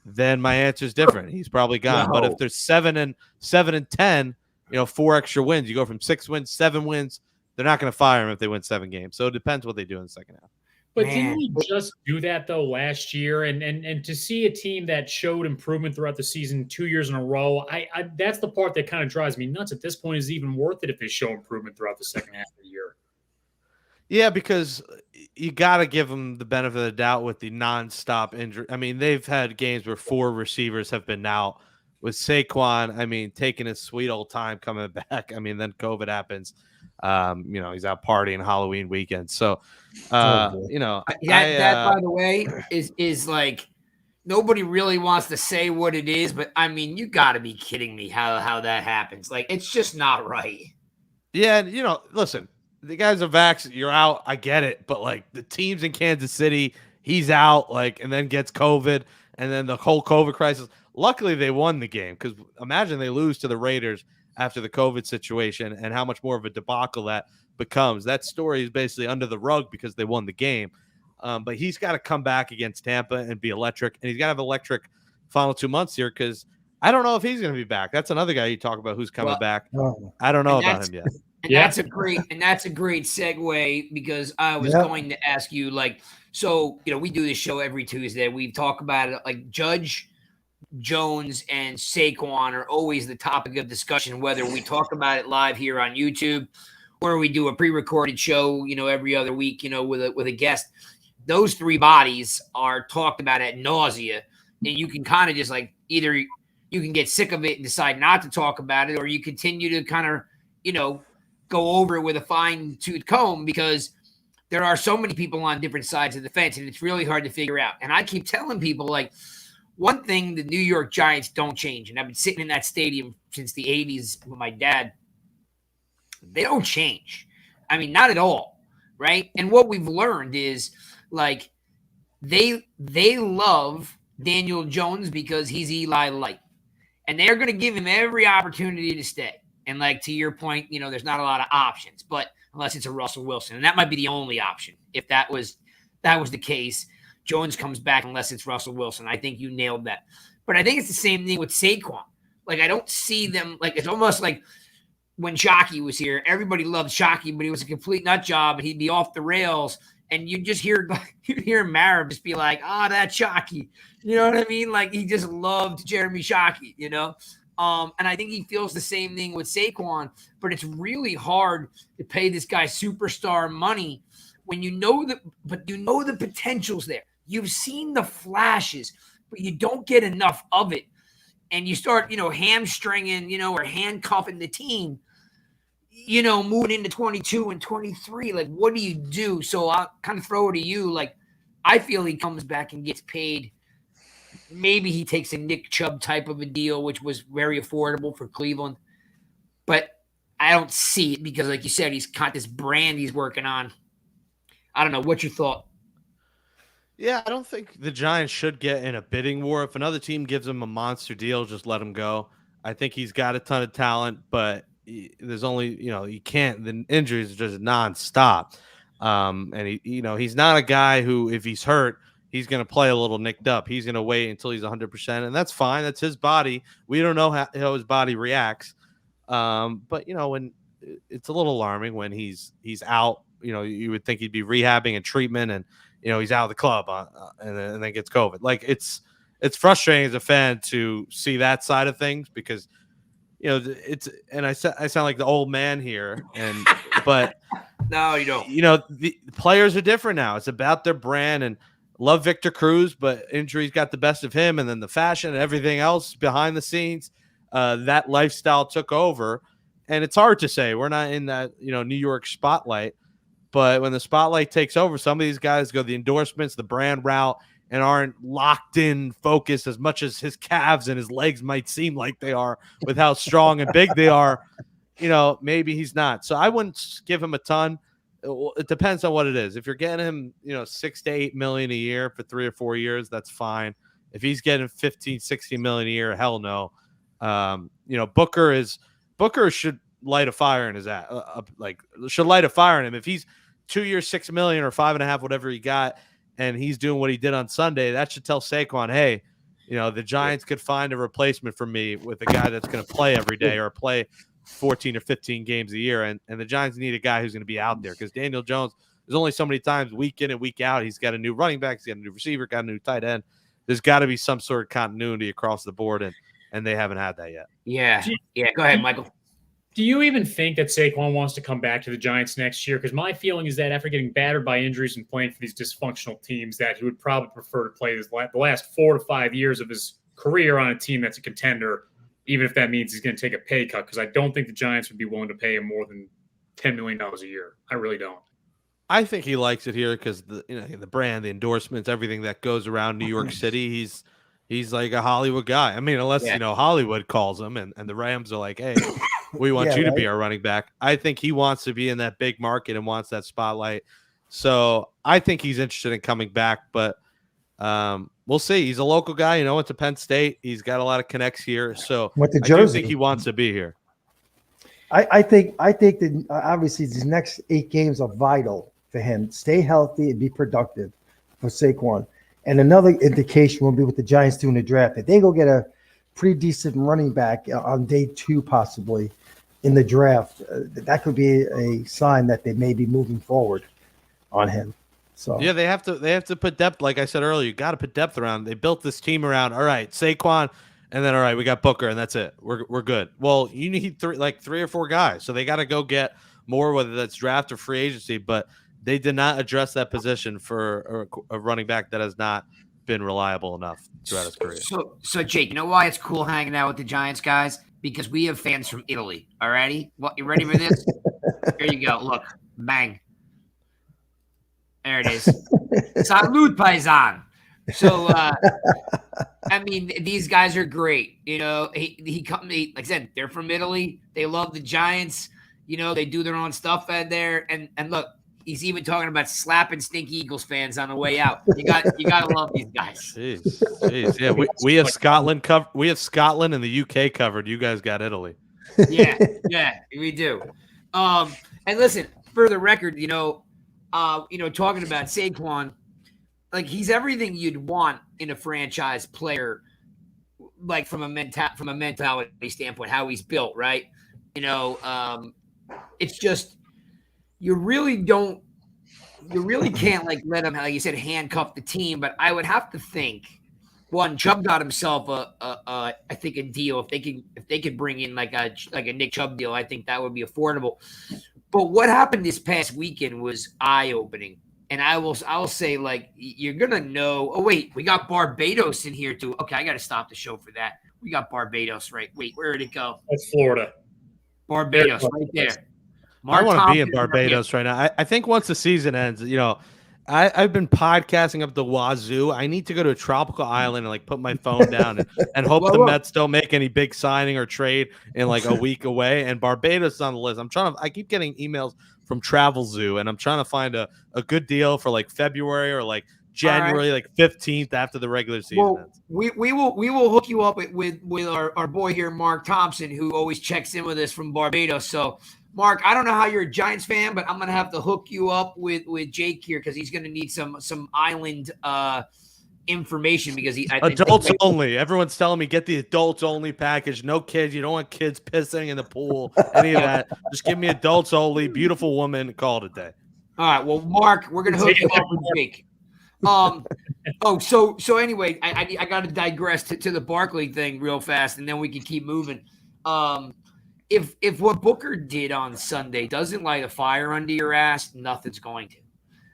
then my answer is different. He's probably gone. No. But if they're 7-10, 4 extra wins, you go from 6 wins, 7 wins. They're not going to fire him if they win 7 games. So it depends what they do in the second half. But didn't we just do that though last year? And to see a team that showed improvement throughout the season 2 years in a row, I that's the part that kind of drives me nuts. At this point, is it even worth it if they show improvement throughout the second half of the year? Yeah, because you got to give them the benefit of the doubt with the nonstop injury. I mean, they've had games where 4 receivers have been out. With Saquon, I mean, taking his sweet old time coming back. I mean, then COVID happens. He's out partying Halloween weekend. So, that by the way, is like nobody really wants to say what it is, but I mean, you got to be kidding me how that happens. Like, it's just not right. Yeah, and listen. The guys are vaxxed, you're out. I get it. But like the teams in Kansas City, he's out, and then gets COVID, and then the whole COVID crisis. Luckily, they won the game because imagine they lose to the Raiders after the COVID situation and how much more of a debacle that becomes. That story is basically under the rug because they won the game. But he's got to come back against Tampa and be electric. And he's got to have electric final 2 months here because I don't know if he's going to be back. That's another guy you talk about who's coming back. I don't know about him yet. And that's a great segue because I was going to ask you, we do this show every Tuesday. We talk about it like Judge, Jones, and Saquon are always the topic of discussion, whether we talk about it live here on YouTube or we do a pre-recorded show, every other week, with a guest. Those 3 bodies are talked about ad nausea, and you can kind of just either you can get sick of it and decide not to talk about it, or you continue to kind of, go over it with a fine-tooth comb because there are so many people on different sides of the fence, and it's really hard to figure out. And I keep telling people, one thing the New York Giants don't change, and I've been sitting in that stadium since the 80s with my dad, they don't change. I mean, not at all, right? And what we've learned is, they love Daniel Jones because he's Eli Light. And they're going to give him every opportunity to stay. And to your point, there's not a lot of options, but unless it's a Russell Wilson, and that might be the only option. If that was the case, Jones comes back unless it's Russell Wilson. I think you nailed that. But I think it's the same thing with Saquon. I don't see them it's almost like when Shockey was here. Everybody loved Shockey, but he was a complete nut job, and he'd be off the rails. And you just hear Mara just be like, that's Shockey. You know what I mean? He just loved Jeremy Shockey, and I think he feels the same thing with Saquon, but it's really hard to pay this guy superstar money when you know the potential's there. You've seen the flashes, but you don't get enough of it. And you start, hamstringing, or handcuffing the team, moving into 22 and 23. What do you do? So I'll kind of throw it to you. I feel he comes back and gets paid maybe he takes a Nick Chubb type of a deal, which was very affordable for Cleveland. But I don't see it because, like you said, he's got this brand he's working on. I don't know. What's your thought? Yeah, I don't think the Giants should get in a bidding war. If another team gives him a monster deal, just let him go. I think he's got a ton of talent, but there's only, you can't, the injuries are just nonstop. And he's not a guy who, if he's hurt, he's going to play a little nicked up. He's going to wait until he's 100%, and that's fine. That's his body. We don't know how his body reacts. But when it's a little alarming when he's out, you would think he'd be rehabbing and treatment, and he's out of the club and then gets COVID. Like it's frustrating as a fan to see that side of things because I sound like the old man here, but no, you don't. The players are different now. It's about their brand, and love Victor Cruz, but injuries got the best of him, and then the fashion and everything else behind the scenes, that lifestyle took over, and it's hard to say. We're not in that New York spotlight. But when the spotlight takes over, some of these guys go the endorsements, the brand route, and aren't locked in focus as much as his calves and his legs might seem like they are with how strong and big they are. Maybe he's not. So I wouldn't give him a ton. It depends on what it is. If you're getting him, $6 to $8 million a year for 3 or 4 years, that's fine. If he's getting 15, 16 million a year, hell no. Booker should light a fire in his ass. Should light a fire in him. If he's 2 years, $6 million or 5.5, whatever he got, and he's doing what he did on Sunday, that should tell Saquon, hey, the Giants could find a replacement for me with a guy that's going to play every day or play 14 or 15 games a year. And the Giants need a guy who's going to be out there because Daniel Jones, there's only so many times week in and week out. He's got a new running back. He's got a new receiver, got a new tight end. There's got to be some sort of continuity across the board, and they haven't had that yet. Yeah. Go ahead, Michael. Do you even think that Saquon wants to come back to the Giants next year? Because my feeling is that after getting battered by injuries and playing for these dysfunctional teams, that he would probably prefer to play the last 4 to 5 years of his career on a team that's a contender, even if that means he's going to take a pay cut. Because I don't think the Giants would be willing to pay him more than $10 million a year. I really don't. I think he likes it here because the brand, the endorsements, everything that goes around New York City. He's like a Hollywood guy. I mean, unless Hollywood calls him and the Rams are like, hey, we want you to be our running back. I think he wants to be in that big market and wants that spotlight. So I think he's interested in coming back, but we'll see. He's a local guy, went to Penn State. He's got a lot of connects here. So I do think he wants to be here. I think that obviously these next 8 games are vital for him. Stay healthy and be productive for Saquon. And another indication will be what the Giants do in the draft. If they go get a pretty decent running back on day 2, possibly in the draft, that could be a sign that they may be moving forward on him. So yeah, they have to put depth. Like I said earlier, you got to put depth around. They built this team around. All right, Saquon, and then all right, we got Booker, and that's it. We're good. Well, you need 3 or 4 guys, so they got to go get more, whether that's draft or free agency. But they did not address that position for a running back that has not been reliable enough throughout his career. So Jake, you know why it's cool hanging out with the Giants guys? Because we have fans from Italy. Alrighty, you ready for this? Here you go. Look, bang. There it is. Salute, paisan. So, I mean, these guys are great. Like I said, they're from Italy. They love the Giants. They do their own stuff out there. And look, he's even talking about slapping Stinky Eagles fans on the way out. You got to love these guys. Jeez. Yeah, we have Scotland covered. We have Scotland and the UK covered. You guys got Italy. Yeah, we do. And listen, for the record, talking about Saquon, like he's everything you'd want in a franchise player, like from a mentality standpoint, how he's built, right? It's just you really can't like let him, like you said, handcuff the team. But I would have to think, one, Chubb got himself I think a deal if they could bring in like a Nick Chubb deal. I think that would be affordable. But what happened this past weekend was eye opening. And I will say, like, you're going to know. Oh, wait, we got Barbados in here, too. Okay, I got to stop the show for that. We got Barbados, right? Wait, where did it go? That's Florida. Barbados, right there. I want to be in Barbados right now. I think once the season ends, I've been podcasting up the wazoo. I need to go to a tropical island and like put my phone down and hope the Mets don't make any big signing or trade in like a week away. And Barbados is on the list. I keep getting emails from Travel Zoo, and I'm trying to find a good deal for like February or like January, like 15th after the regular season ends. We will hook you up with our boy here, Mark Thompson, who always checks in with us from Barbados. So Mark, I don't know how you're a Giants fan, but I'm gonna have to hook you up with Jake here because he's gonna need some island information because adults only. Everyone's telling me get the adults only package. No kids. You don't want kids pissing in the pool. Any of that. Just give me adults only. Beautiful woman. Call it a day. All right. Well, Mark, we're gonna hook you up with Jake. So anyway, I got to digress to the Barkley thing real fast, and then we can keep moving. If what Booker did on Sunday doesn't light a fire under your ass, nothing's going to.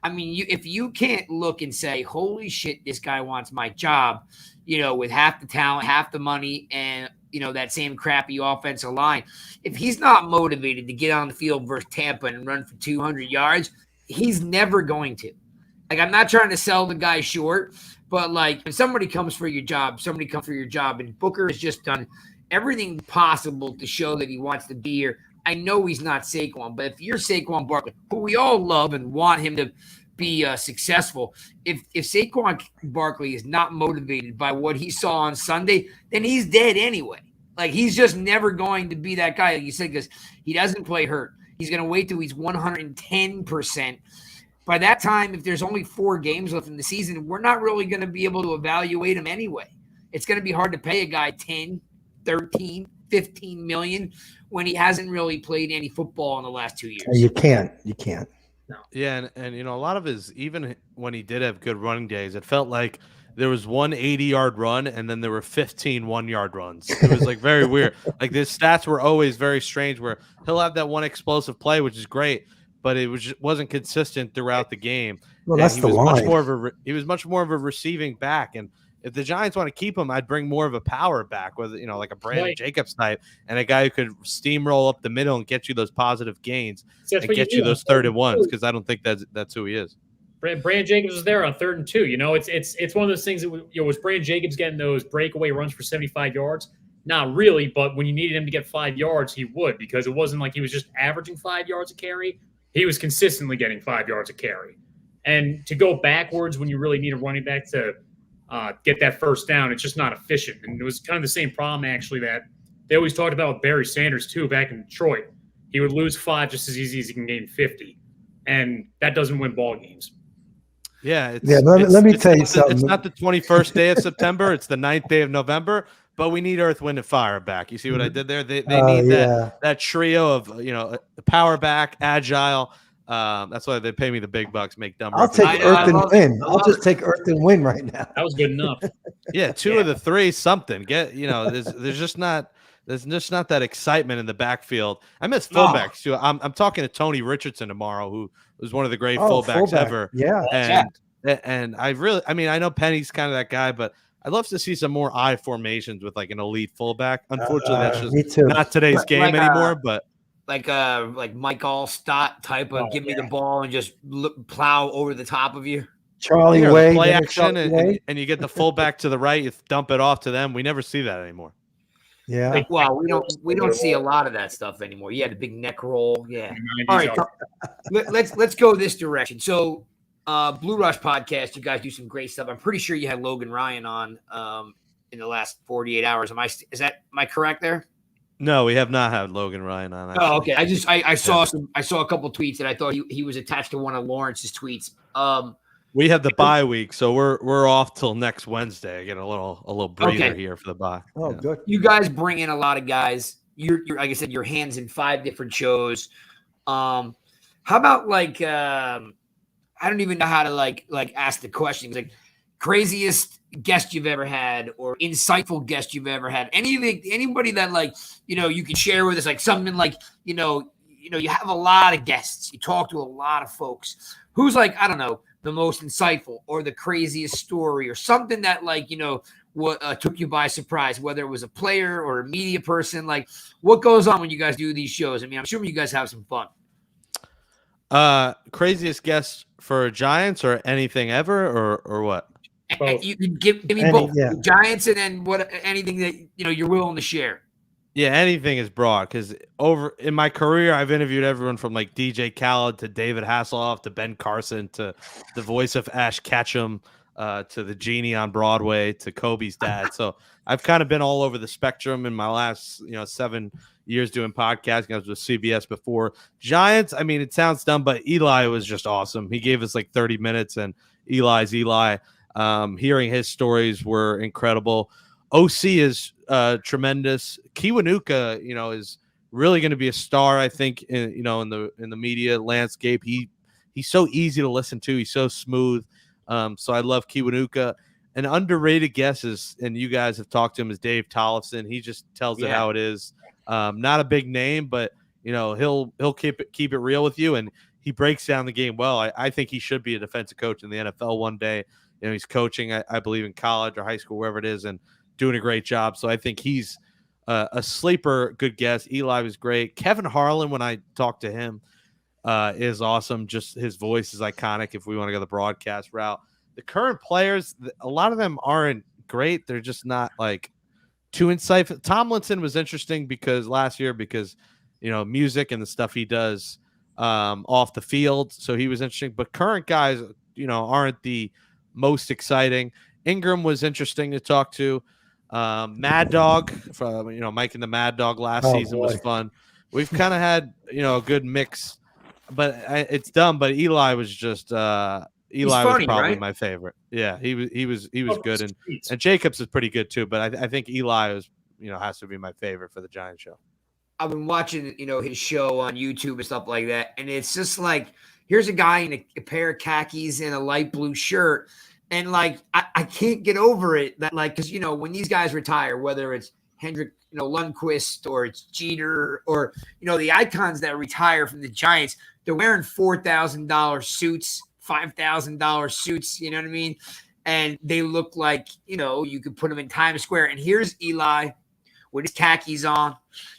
I mean, if you can't look and say, holy shit, this guy wants my job, with half the talent, half the money, and, that same crappy offensive line, if he's not motivated to get on the field versus Tampa and run for 200 yards, he's never going to. Like, I'm not trying to sell the guy short, but, like, when somebody comes for your job, and Booker has just done everything possible to show that he wants to be here. I know he's not Saquon, but if you're Saquon Barkley, who we all love and want him to be successful, if Saquon Barkley is not motivated by what he saw on Sunday, then he's dead anyway. Like, he's just never going to be that guy, like you said, because he doesn't play hurt. He's going to wait till he's 110%. By that time, if there's only 4 games left in the season, we're not really going to be able to evaluate him anyway. It's going to be hard to pay a guy 10, 13, 15 million when he hasn't really played any football in the last 2 years. You can't. No. Yeah, and a lot of his, even when he did have good running days, it felt like there was one 80-yard run and then there were 15 one-yard runs. It was like very weird. Like, his stats were always very strange where he'll have that one explosive play, which is great, but it wasn't consistent throughout the game. Well, that's the line. He was much more of a receiving back, and if the Giants want to keep him, I'd bring more of a power back with, like a Brandon Jacobs type and a guy who could steamroll up the middle and get you those positive gains and get you those 3rd and 1s, because I don't think that's who he is. Brandon Jacobs was there on 3rd and 2. It's one of those things that was Brandon Jacobs getting those breakaway runs for 75 yards? Not really, but when you needed him to get 5 yards, he would, because it wasn't like he was just averaging 5 yards a carry. He was consistently getting 5 yards a carry. And to go backwards when you really need a running back to get that first down, it's just not efficient. And it was kind of the same problem, actually, that they always talked about with Barry Sanders, too, back in Detroit. He would lose 5 just as easy as he can gain 50. And that doesn't win ball games. Yeah. Let me tell you something. It's not the 21st day of September. It's the 9th day of November. But we need Earth, Wind, and Fire back. You see what I did there? They need that trio of, the power back, agile. That's why they pay me the big bucks, make dumb. I'll take Earth and Win. I'll just take Earth and Win right now. That was good enough. Yeah, 2 of the 3, something. There's just not that excitement in the backfield. I miss fullbacks too. I'm talking to Tony Richardson tomorrow, who was one of the great fullbacks ever. Yeah. And I know Penny's kind of that guy, but I'd love to see some more I formations with like an elite fullback. Unfortunately, that's just not today's game anymore. But like Mike Allstott type of give me the ball and just plow over the top of you. Charlie Way, play action, and you get the fullback to the right, you dump it off to them. We never see that anymore. Yeah. We don't see a lot of that stuff anymore. Yeah, the big neck roll. Yeah. All right, let's go this direction. So, Blue Rush podcast, you guys do some great stuff. I'm pretty sure you had Logan Ryan on in the last 48 hours. Am I correct there? No, we have not had Logan Ryan on. Actually. Oh, okay. I saw a couple tweets and I thought he was attached to one of Lawrence's tweets. We have the bye week, so we're off till next Wednesday. I get a little breather here for the bye. Oh, good. You guys bring in a lot of guys. You're like I said, your hands in 5 different shows. How about I don't even know how to like ask the questions. Like, craziest guest you've ever had or insightful guest you've ever had. Anybody that you can share with us, like something like, you have a lot of guests. You talk to a lot of folks. Who's I don't know, the most insightful or the craziest story or something that what took you by surprise, whether it was a player or a media person? Like, what goes on when you guys do these shows? I mean, I'm sure you guys have some fun. Craziest guess for Giants or anything ever, or what? Both. You can give me both. The Giants and then anything that you're willing to share. Yeah, anything is broad because over in my career, I've interviewed everyone from like DJ Khaled to David Hasselhoff to Ben Carson to the voice of Ash Ketchum to the genie on Broadway to Kobe's dad. So I've kind of been all over the spectrum in my last 7 years doing podcasting. I was with CBS before. Giants, I mean, it sounds dumb, but Eli was just awesome. He gave us like 30 minutes, and Eli's Eli. Hearing his stories were incredible. OC is tremendous. Kiwanuka, is really going to be a star, I think, in the media landscape. He's so easy to listen to. He's so smooth. So I love Kiwanuka. An underrated guess is, and you guys have talked to him, is Dave Tollefson. He just tells it how it is. Not a big name, but he'll keep it real with you, and he breaks down the game well. I think he should be a defensive coach in the NFL one day. He's coaching, I believe, in college or high school, wherever it is, and doing a great job. So I think he's a sleeper good guess. Eli was great. Kevin Harlan, when I talked to him, is awesome. Just his voice is iconic if we want to go the broadcast route. The current players, a lot of them aren't great. They're just not like too insightful. Tomlinson was interesting because last year, music and the stuff he does off the field. So he was interesting. But current guys, aren't the most exciting. Ingram was interesting to talk to. Mad Dog from Mike and the Mad Dog last season was fun. We've kind of had a good mix, but it's dumb. But Eli was just Eli was probably my favorite. Yeah, he was good, and Jacobs is pretty good too. But I think Eli was has to be my favorite for the Giants show. I've been watching his show on YouTube and stuff like that, and it's just like here's a guy in a pair of khakis and a light blue shirt. And like, I can't get over it that because, when these guys retire, whether it's Hendrick, Lundqvist or it's Jeter or, the icons that retire from the Giants, they're wearing $4,000 suits, $5,000 suits. You know what I mean? And they look like, you could put them in Times Square. And here's Eli with his khakis on,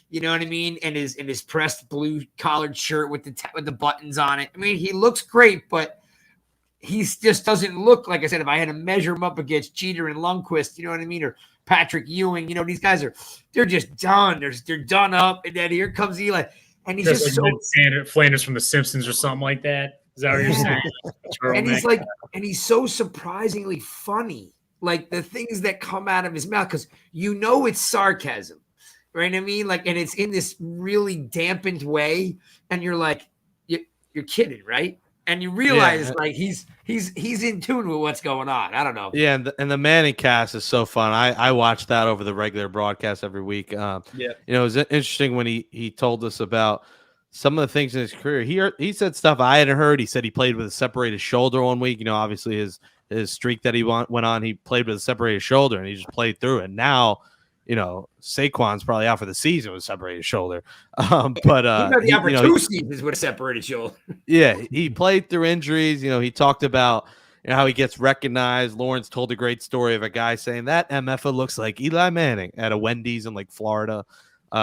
you know what I mean? And his pressed blue collared shirt with the buttons on it. I mean, he looks great, but he just doesn't look, like I said, if I had to measure him up against Jeter and Lundqvist, you know what I mean? Or Patrick Ewing, these guys they're just done. They're done up. And then here comes Eli. And he's just like Flanders from The Simpsons or something like that. Is that what you're saying? And he's so surprisingly funny. Like the things that come out of his mouth, because it's sarcasm. Right? I mean, and it's in this really dampened way. And you're like, you're kidding, right? And you realize he's in tune with what's going on. I don't know. Yeah, and the Manning cast is so fun. I watch that over the regular broadcast every week. It was interesting when he told us about some of the things in his career. He said stuff I hadn't heard. He said he played with a separated shoulder one week. Obviously his streak that he went on, he played with a separated shoulder and he just played through it. Now, Saquon's probably out for the season with a separated shoulder. But he got the 2 seasons with a separated shoulder. Yeah, he played through injuries. He talked about how he gets recognized. Lawrence told a great story of a guy saying that MFA looks like Eli Manning at a Wendy's in Florida. He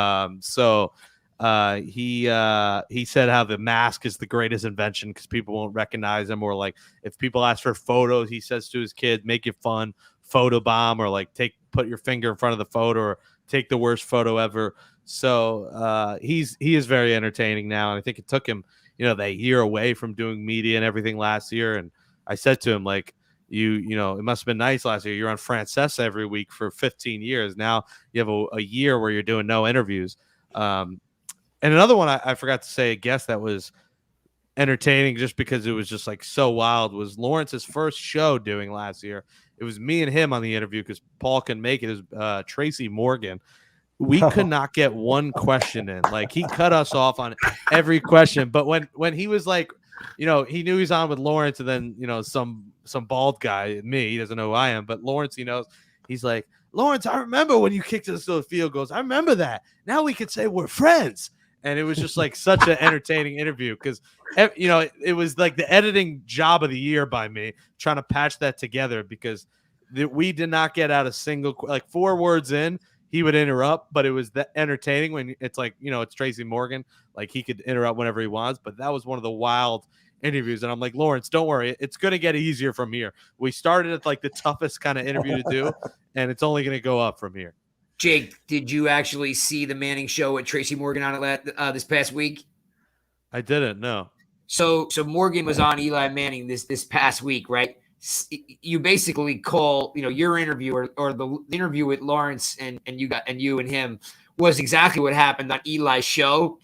said how the mask is the greatest invention because people won't recognize him, or if people ask for photos, he says to his kid, make it fun, photo bomb, or put your finger in front of the photo or take the worst photo ever. So he is very entertaining now. And I think it took him, that year away from doing media and everything last year. And I said to him, it must have been nice last year. You're on Francesa every week for 15 years. Now you have a year where you're doing no interviews. And another one I forgot to say, a guest that was entertaining just because it was just so wild was Lawrence's first show doing last year. It was me and him on the interview because Paul couldn't make it. It was Tracy Morgan. We could not get one question in. He cut us off on every question. But when he was he knew he was on with Lawrence, and then some bald guy, me, he doesn't know who I am, but Lawrence, he knows. He's like, Lawrence, I remember when you kicked us to the field goals. I remember that. Now we could say we're friends. And it was just such an entertaining interview because, it was the editing job of the year by me trying to patch that together because we did not get out a single, 4 words in. he would interrupt, but it was that entertaining when it's like, it's Tracy Morgan. Like he could interrupt whenever he wants, but that was one of the wild interviews. And I'm like, Lawrence, don't worry. It's going to get easier from here. We started at like the toughest kind of interview to do, and it's only going to go up from here. Jake, did you actually see the Manning show with Tracy Morgan on it this past week? I didn't, no. So Morgan was on Eli Manning this past week, right? You basically call, your interview or the interview with Lawrence and you and him was exactly what happened on Eli's show.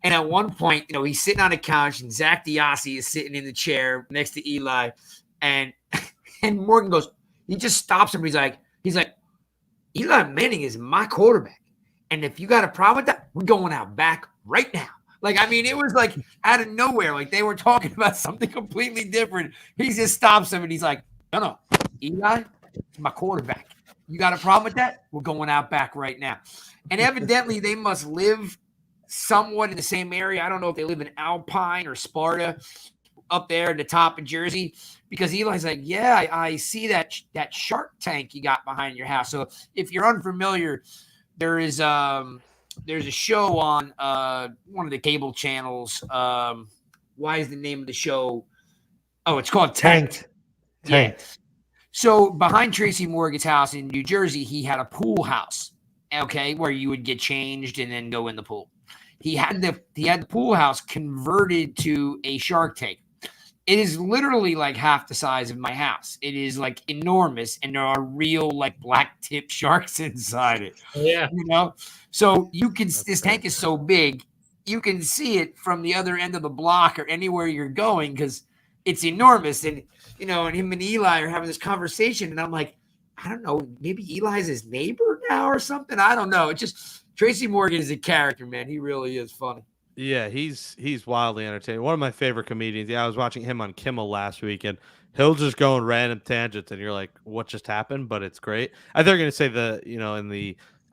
And at one point, he's sitting on a couch and Zach Diassi is sitting in the chair next to Eli, and Morgan goes, he just stops him. He's like, Eli Manning is my quarterback, and if you got a problem with that, we're going out back right now. Like, I mean, it was like out of nowhere. Like they were talking about something completely different. He just stops him and he's like, no, Eli, my quarterback. You got a problem with that? We're going out back right now. And evidently they must live somewhat in the same area. I don't know if they live in Alpine or Sparta up there at the top of Jersey, because Eli's like, yeah, I see that Shark Tank you got behind your house. So if you're unfamiliar, there's a show on one of the cable channels. Why is the name of the show? Oh, it's called Tanked. Yeah. So behind Tracy Morgan's house in New Jersey, he had a pool house, okay, where you would get changed and then go in the pool. He had the pool house converted to a Shark Tank. It is literally like half the size of my house. It is like enormous, and there are real like black tip sharks inside it. Yeah, So this tank is so big, you can see it from the other end of the block or anywhere you're going because it's enormous. And and him and Eli are having this conversation, and I'm like, I don't know, maybe Eli's his neighbor now or something. I don't know. It's just Tracy Morgan is a character, man. He really is funny. Yeah, he's wildly entertaining. One of my favorite comedians. Yeah, I was watching him on Kimmel last week, and he'll just go on random tangents, and you're like, "What just happened?" But it's great. I thought you were going to say in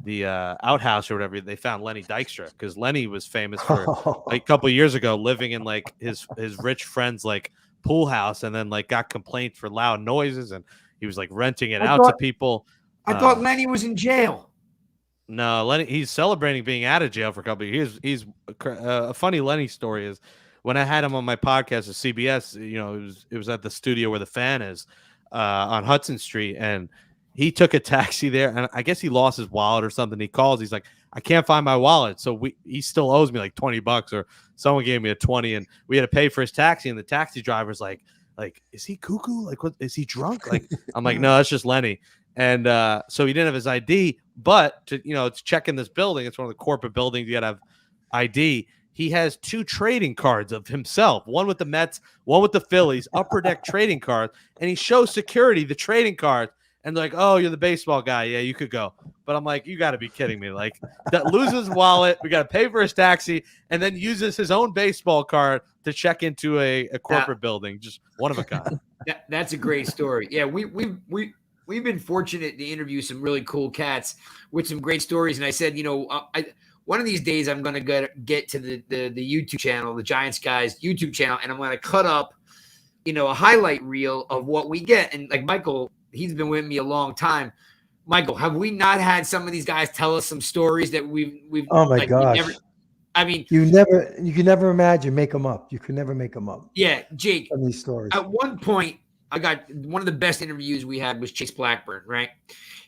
the outhouse or whatever, they found Lenny Dykstra, because Lenny was famous for like a couple of years ago living in like his rich friend's like pool house, and then like got complaints for loud noises, and he was like renting it to people. I thought Lenny was in jail. No, Lenny, he's celebrating being out of jail for a couple of years. He's a funny Lenny story is when I had him on my podcast at CBS, it was at the studio where the Fan is on Hudson Street, and he took a taxi there, and I guess he lost his wallet or something. He calls, he's like, I can't find my wallet. So he still owes me like $20, or someone gave me a 20, and we had to pay for his taxi. And the taxi driver's like, is he cuckoo? Like, what, is he drunk? Like, I'm like, no, that's just Lenny. And so he didn't have his ID, but to check in this building, it's one of the corporate buildings. You got to have ID. He has 2 trading cards of himself, one with the Mets, one with the Phillies, upper deck trading cards. And he shows security the trading cards, and they're like, oh, you're the baseball guy. Yeah, you could go. But I'm like, you got to be kidding me. Like, that loses his wallet. We got to pay for his taxi, and then uses his own baseball card to check into a corporate building. Just one of a kind. That's a great story. Yeah, we've been fortunate to interview some really cool cats with some great stories. And I said, one of these days I'm going to get to the YouTube channel, the Giants guys YouTube channel, and I'm going to cut up, a highlight reel of what we get. And like Michael, he's been with me a long time. Michael, have we not had some of these guys tell us some stories that we've oh my gosh. You can never imagine, make them up. You can never make them up. Yeah. Jake, some of these stories. At one point, I got one of the best interviews we had was Chase Blackburn, right?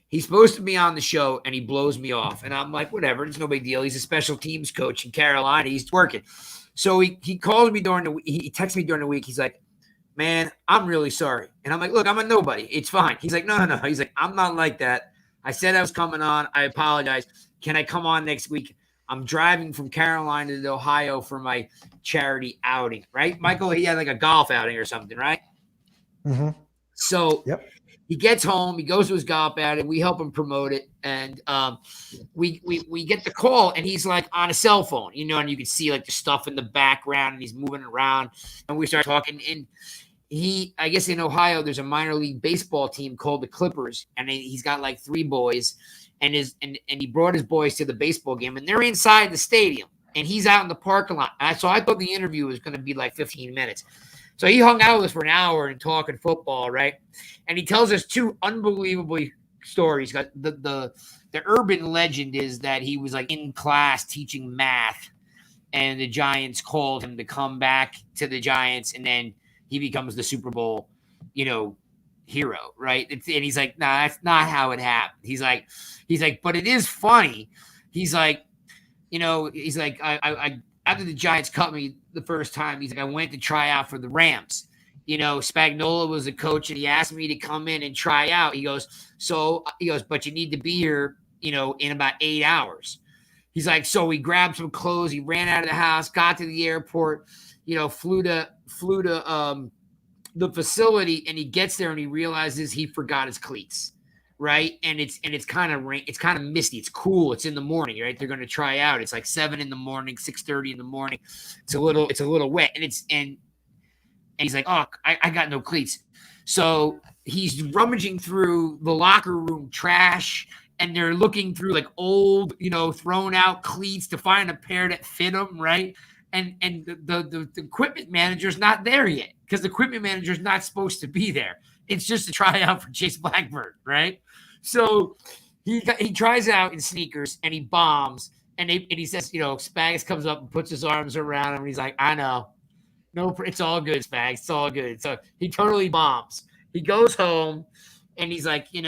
He's supposed to be on the show, and he blows me off. And I'm like, whatever, it's no big deal. He's a special teams coach in Carolina. He's working. So he calls me during the week. He texts me during the week. He's like, man, I'm really sorry. And I'm like, look, I'm a nobody. It's fine. He's like, no. He's like, I'm not like that. I said I was coming on. I apologize. Can I come on next week? I'm driving from Carolina to Ohio for my charity outing, right? Michael, he had like a golf outing or something, right? Mm-hmm. So he gets home, he goes to his golf outing, we help him promote it, and we get the call, and he's like on a cell phone, and you can see like the stuff in the background, and he's moving around, and we start talking. And I guess in Ohio, there's a minor league baseball team called the Clippers, and he's got like 3 boys, and he brought his boys to the baseball game, and they're inside the stadium, and he's out in the parking lot. So I thought the interview was going to be like 15 minutes. So he hung out with us for an hour and talking football, right? And he tells us 2 unbelievable stories. The the urban legend is that he was like in class teaching math, and the Giants called him to come back to the Giants, and then he becomes the Super Bowl, hero, right? And he's like, nah, that's not how it happened. He's like, but it is funny. He's like, I after the Giants cut me the first time, he's like, I went to try out for the Rams. Spagnuolo was the coach, and he asked me to come in and try out. He goes, but you need to be here, in about 8 hours. He's like, so he grabbed some clothes, he ran out of the house, got to the airport, flew to the facility, and he gets there and he realizes he forgot his cleats, right? And it's kind of misty. It's cool. It's in the morning, right? They're going to try out. It's like 7 in the morning, 6:30 in the morning. It's a little wet, and he's like, oh, I got no cleats. So he's rummaging through the locker room trash, and they're looking through like old, thrown out cleats to find a pair that fit him, right? And the equipment manager's not there yet, because the equipment manager's not supposed to be there. It's just a tryout for Chase Blackburn, right? So he tries out in sneakers and he bombs, and he says, Spags comes up and puts his arms around him, and he's like, I know. No, it's all good, Spags. It's all good. So he totally bombs. He goes home, and he's like, he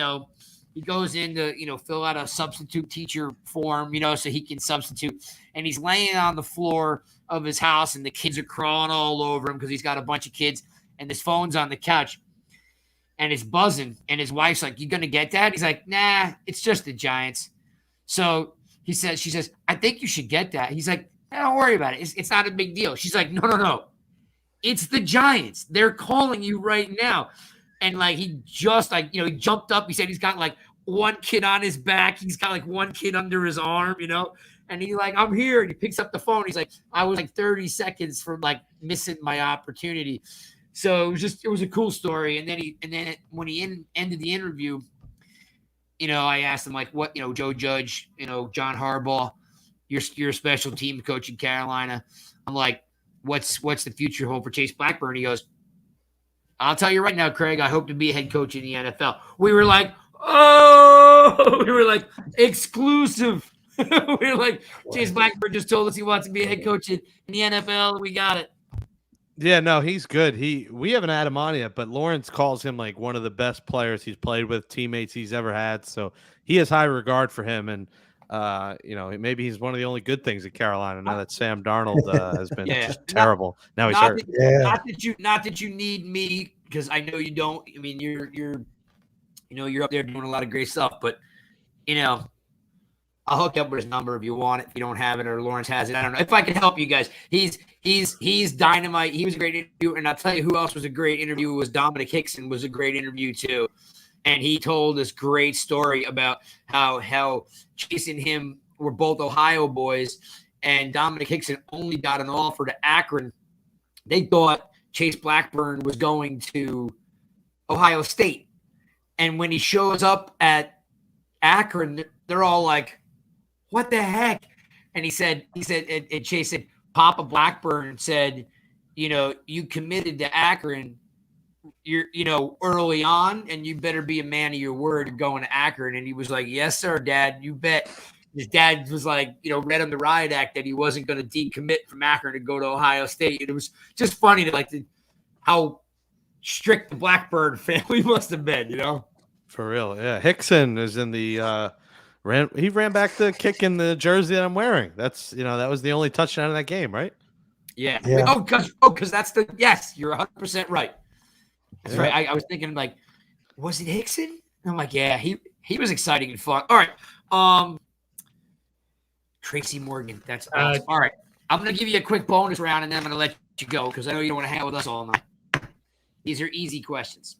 goes in to, fill out a substitute teacher form, so he can substitute. And he's laying on the floor of his house, and the kids are crawling all over him because he's got a bunch of kids, and his phone's on the couch, and it's buzzing. And his wife's like, you going to get that? He's like, nah, it's just the Giants. So she says, I think you should get that. He's like, don't worry about it. It's not a big deal. She's like, no. It's the Giants. They're calling you right now. And like, he just like, he jumped up. He said he's got like one kid on his back. He's got like one kid under his arm, and he's like, I'm here. And he picks up the phone. He's like, I was like 30 seconds from like missing my opportunity. So it was a cool story. And then when he ended the interview, I asked him like, what, Joe Judge, John Harbaugh, your special team coach in Carolina. I'm like, what's the future hold for Chase Blackburn? He goes, I'll tell you right now, Craig, I hope to be a head coach in the NFL. We were like, exclusive. We were like, Chase Blackburn just told us he wants to be a head coach in the NFL. We got it. Yeah, no, he's good. We haven't had him on yet, but Lawrence calls him like one of the best players he's played with, teammates he's ever had. So he has high regard for him. And, maybe he's one of the only good things at Carolina now that Sam Darnold has been just terrible. Now he's hurt. Not that you need me, because I know you don't. I mean, you're up there doing a lot of great stuff, but I'll hook you up with his number if you want it. If you don't have it, or Lawrence has it, I don't know. If I can help you guys, he's dynamite. He was a great interview, and I'll tell you who else was a great interview. Was Dominic Hickson was a great interview too, and he told this great story about how Chase and him were both Ohio boys, and Dominic Hickson only got an offer to Akron. They thought Chase Blackburn was going to Ohio State, and when he shows up at Akron, they're all like, what the heck? And he said, and Chase said, Papa Blackburn said, you committed to Akron, early on, and you better be a man of your word going to Akron. And he was like, yes, sir, Dad, you bet. His dad was like, read him the riot act that he wasn't going to decommit from Akron to go to Ohio State. And it was just funny how strict the Blackburn family must have been, For real. Yeah. Hickson is in the, he ran back the kick in the jersey that I'm wearing. That's, that was the only touchdown in that game, right? Yeah. Because that's yes, you're 100% right. That's right. I was thinking like, was it Hickson? And I'm like, yeah, he was exciting and fun. All right. Tracy Morgan. That's awesome. All right. I'm going to give you a quick bonus round, and then I'm going to let you go because I know you don't want to hang out with us all night. These are easy questions.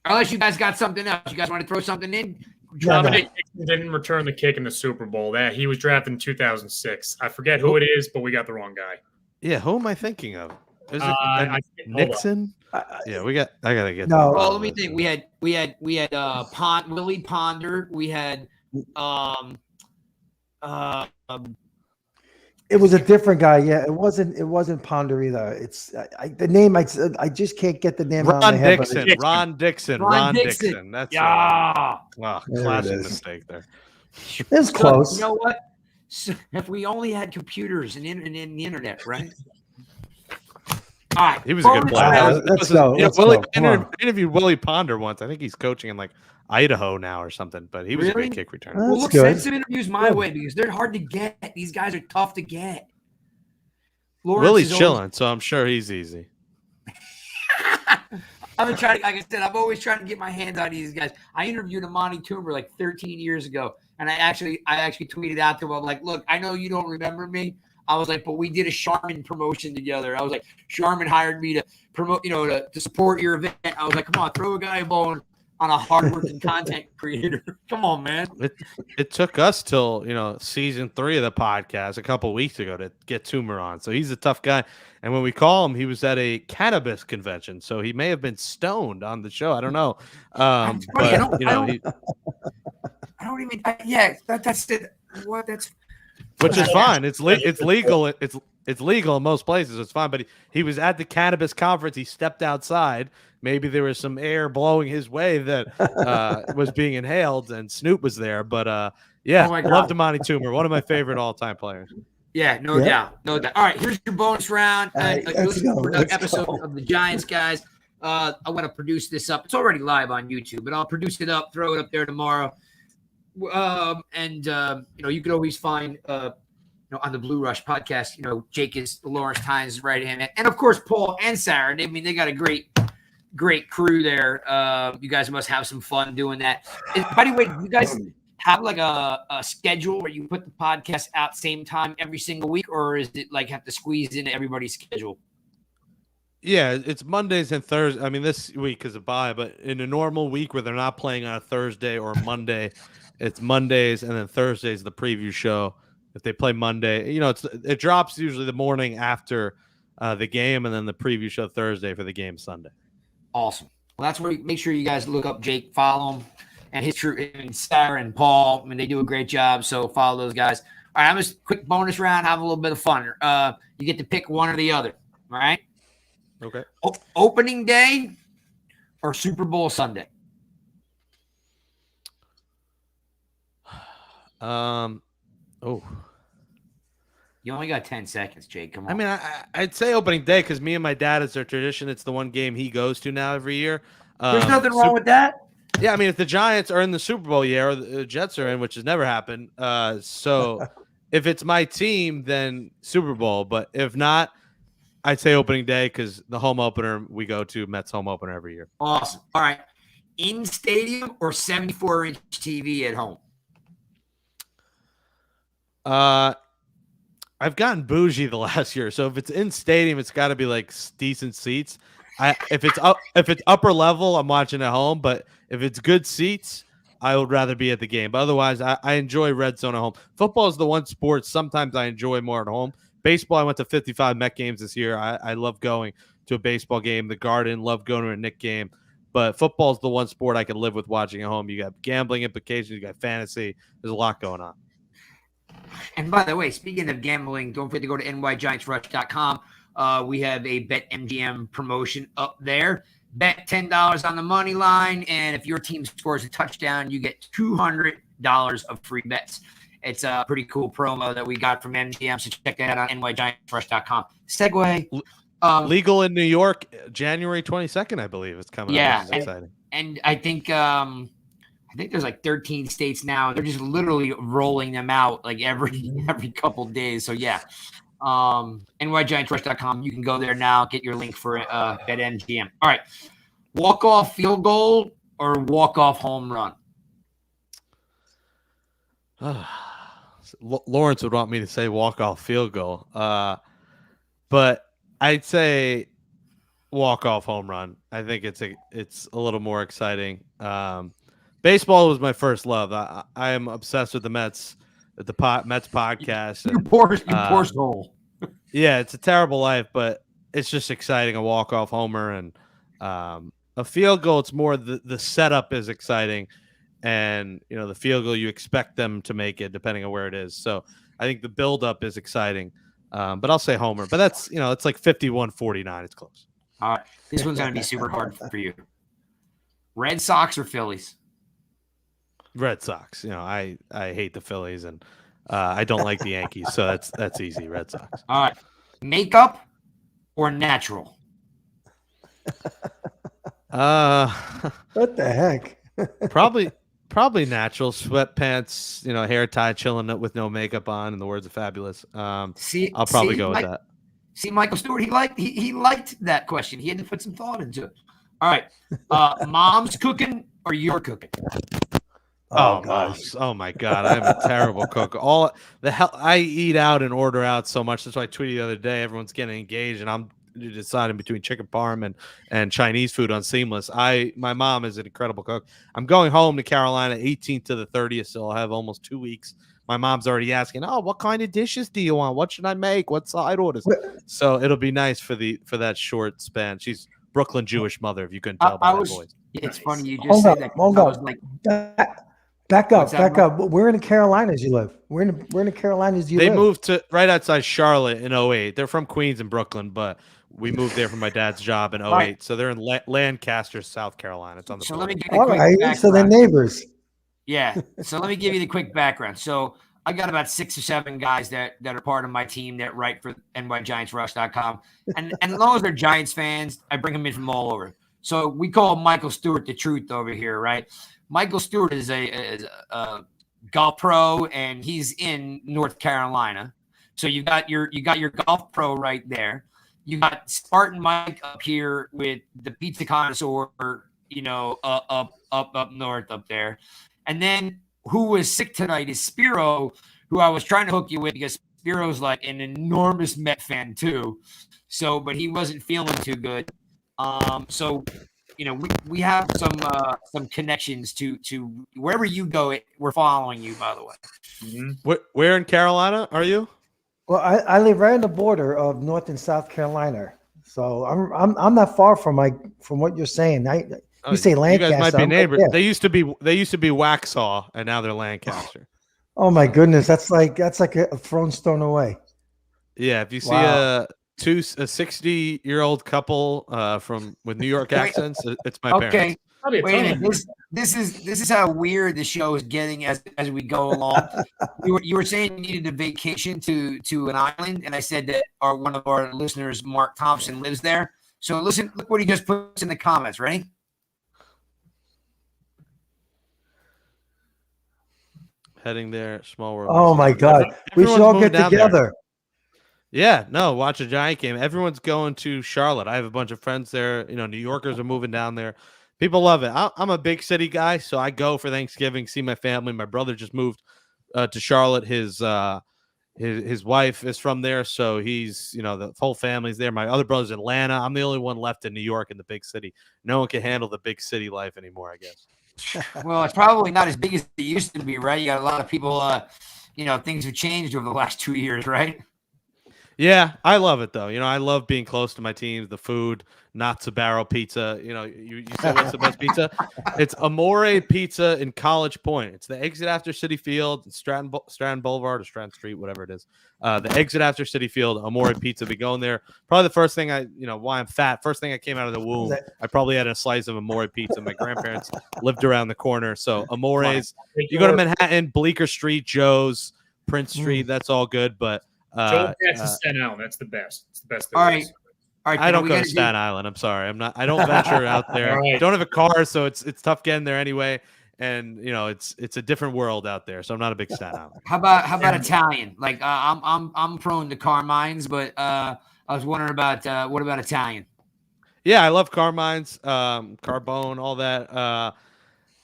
Unless you guys got something else. You guys want to throw something in? Dominic didn't return the kick in the Super Bowl. He was drafted in 2006. I forget who it is, but we got the wrong guy. Yeah, who am I thinking of? Is it Nixon? Yeah, I gotta get. No, well, let me think. We had Willie Ponder. We had it was a different guy. Yeah, it wasn't Ponder either. It's the name. I just can't get the name. Ron Dixon. Ron Dixon. That's classic mistake there. It's close. You know what? So if we only had computers and the internet, right? All right. He was a good player. Let's go. I interviewed Willie Ponder once. I think he's coaching in like Idaho now or something, but he was a great kick returner. Well, look, send some interviews my way because they're hard to get. These guys are tough to get. Willie's chilling, so I'm sure he's easy. I've been trying, like I said, I'm always trying to get my hands on these guys. I interviewed Amani Toomer like 13 years ago, and I actually tweeted out to him, I'm like, look, I know you don't remember me. I was like, but we did a Charmin promotion together. I was like, Charmin hired me to promote, to support your event. I was like, come on, throw a guy a bone on a hardworking content creator. Come on, man. It took us till, season 3 of the podcast a couple of weeks ago to get Toomer on. So he's a tough guy. And when we call him, he was at a cannabis convention. So he may have been stoned on the show. I don't know. That's it. What? Which is fine. It's legal. It's legal in most places. It's fine. But he was at the cannabis conference. He stepped outside. Maybe there was some air blowing his way that was being inhaled, and Snoop was there. But I loved Amani Toomer, one of my favorite all-time players. Yeah, no doubt. All right, here's your bonus round. Episode of the Giants, guys. I want to produce this up. It's already live on YouTube, but I'll produce it up, throw it up there tomorrow. You could always find on the Blue Rush podcast, Jake is Lawrence Tynes' right hand man. And of course Paul and Sarah. They got a great crew there. You guys must have some fun doing that. By the way, do you guys have like a schedule where you put the podcast out same time every single week, or is it like have to squeeze into everybody's schedule? Yeah, it's Mondays and Thursdays. I mean, this week is a bye, but in a normal week where they're not playing on a Thursday or Monday, it's Mondays and then Thursdays the preview show. If they play Monday, it drops usually the morning after the game, and then the preview show Thursday for the game Sunday. Awesome. Well, that's where make sure you guys look up Jake, follow him, and his crew, and Sarah and Paul. I mean, they do a great job, so follow those guys. All right, I'm just quick bonus round, have a little bit of fun. You get to pick one or the other. All right. Okay. Opening day or Super Bowl Sunday? You only got 10 seconds, Jake. Come on. I mean, I'd say opening day because me and my dad, it's their tradition. It's the one game he goes to now every year. There's nothing wrong with that. Yeah, I mean, if the Giants are in the Super Bowl, or the Jets are in, which has never happened. So if it's my team, then Super Bowl. But if not, I'd say opening day because the home opener we go to, Mets home opener every year. Awesome. All right. In stadium or 74-inch TV at home? I've gotten bougie the last year, so if it's in stadium, it's got to be like decent seats. If it's upper level, I'm watching at home. But if it's good seats, I would rather be at the game. But otherwise, I enjoy red zone at home. Football is the one sport sometimes I enjoy more at home. Baseball, I went to 55 Met games this year. I love going to a baseball game. The Garden, love going to a Knick game. But football is the one sport I can live with watching at home. You got gambling implications. You got fantasy. There's a lot going on. And by the way, speaking of gambling, don't forget to go to nygiantsrush.com. We have a BetMGM promotion up there. Bet $10 on the money line, and if your team scores a touchdown, you get $200 of free bets. It's a pretty cool promo that we got from MGM, so check that out on nygiantsrush.com. Segue. Legal in New York, January 22nd, I believe. It's coming up. It's exciting. And I think there's like 13 states now. They're just literally rolling them out like every couple days. So yeah, nygiantsrush.com. You can go there now. Get your link for BetMGM. All right, walk-off field goal or walk-off home run? Lawrence would want me to say walk-off field goal, but I'd say walk-off home run. I think it's a little more exciting. Baseball was my first love. I am obsessed with the Mets, with the Mets podcast. You poor soul. Yeah, it's a terrible life, but it's just exciting. A walk-off homer and a field goal. It's more the setup is exciting, and the field goal you expect them to make it depending on where it is. So I think the build-up is exciting, but I'll say homer. But that's it's like 51-49. It's close. All right, this one's gonna be super hard for you. Red Sox or Phillies? Red Sox. You know, I hate the Phillies and I don't like the Yankees, so that's easy. Red Sox. All right. Makeup or natural? What the heck? Probably natural. Sweatpants, hair tie, chilling with no makeup on, in the words of Fabulous. I'll probably go with that. See, Michael Stewart, he liked that question. He had to put some thought into it. All right. Mom's cooking or you're cooking? Oh gosh. Oh my God. I'm a terrible cook. All the hell I eat out and order out so much. That's why I tweeted the other day. Everyone's getting engaged and I'm deciding between chicken parm and Chinese food on Seamless. My mom is an incredible cook. I'm going home to Carolina 18th to the 30th, so I'll have almost 2 weeks. My mom's already asking, "Oh, what kind of dishes do you want? What should I make? What side orders?" So it'll be nice for that short span. She's Brooklyn Jewish mother, if you couldn't tell by that voice. It's funny you just said that. Hold up. Back up. Where in the Carolinas you live? Where in the Carolinas do you live? They moved to right outside Charlotte in 08. They're from Queens and Brooklyn, but we moved there for my dad's job in 08. Right. So they're in Lancaster, South Carolina. It's on the let me give you a quick background. So they're neighbors. Yeah. So let me give you the quick background. So I got about 6 or 7 guys that are part of my team that write for nygiantsrush.com. And as long as they're Giants fans, I bring them in from all over. So we call Michael Stewart the truth over here, right? Michael Stewart is a golf pro, and he's in North Carolina. So you got your golf pro right there. You got Spartan Mike up here with the pizza connoisseur, up north up there. And then who was sick tonight is Spiro, who I was trying to hook you with because Spiro's like an enormous Met fan too. So, but he wasn't feeling too good. We have some connections to wherever you go. We're following you, by the way. Mm-hmm. Where in Carolina are you? Well, I live right on the border of North and South Carolina, so I'm not far from what you're saying. You say Lancaster. You guys might be neighbors. Yeah. They used to be Waxhaw, and now they're Lancaster. Oh my goodness, that's like a thrown stone away. Yeah, if you see a 60-year-old couple with New York accents, it's my parents. Okay, wait a minute. This is how weird the show is getting as we go along. You were saying you needed a vacation to an island, and I said that one of our listeners, Mark Thompson, lives there. So listen, look what he just puts in the comments. Ready? Heading there, small world. Oh my God, we should all get together. Yeah, no, watch a Giant game. Everyone's going to Charlotte. I have a bunch of friends there. New Yorkers are moving down there. People love it. I'm a big city guy, so I go for Thanksgiving, see my family. My brother just moved to Charlotte. His wife is from there, so he's, the whole family's there. My other brother's in Atlanta. I'm the only one left in New York in the big city. No one can handle the big city life anymore, I guess. Well, it's probably not as big as it used to be, right? You got a lot of people, things have changed over the last 2 years, right? Yeah, I love it though. I love being close to my teams, the food, not Sbarro pizza. You say what's the best pizza? It's Amore Pizza in College Point. It's the exit after City Field, Stratton Boulevard or Stratton Street, whatever it is. The exit after City Field, Amore Pizza. Be going there. Probably the first thing why I'm fat. First thing I came out of the womb, I probably had a slice of Amore Pizza. My grandparents lived around the corner, so Amore's. You go to Manhattan, Bleecker Street, Joe's, Prince Street. That's all good, but. Joe Pat's in Staten Island. That's the best. It's the best. All right. I don't go to Staten Island. I'm sorry. I don't venture out there. Right. Don't have a car, so it's tough getting there anyway. And it's a different world out there. So I'm not a big Staten Island. How about Italian? Like I'm prone to Carmine's, but I was wondering about what about Italian? Yeah, I love Carmine's, Carbone, all that.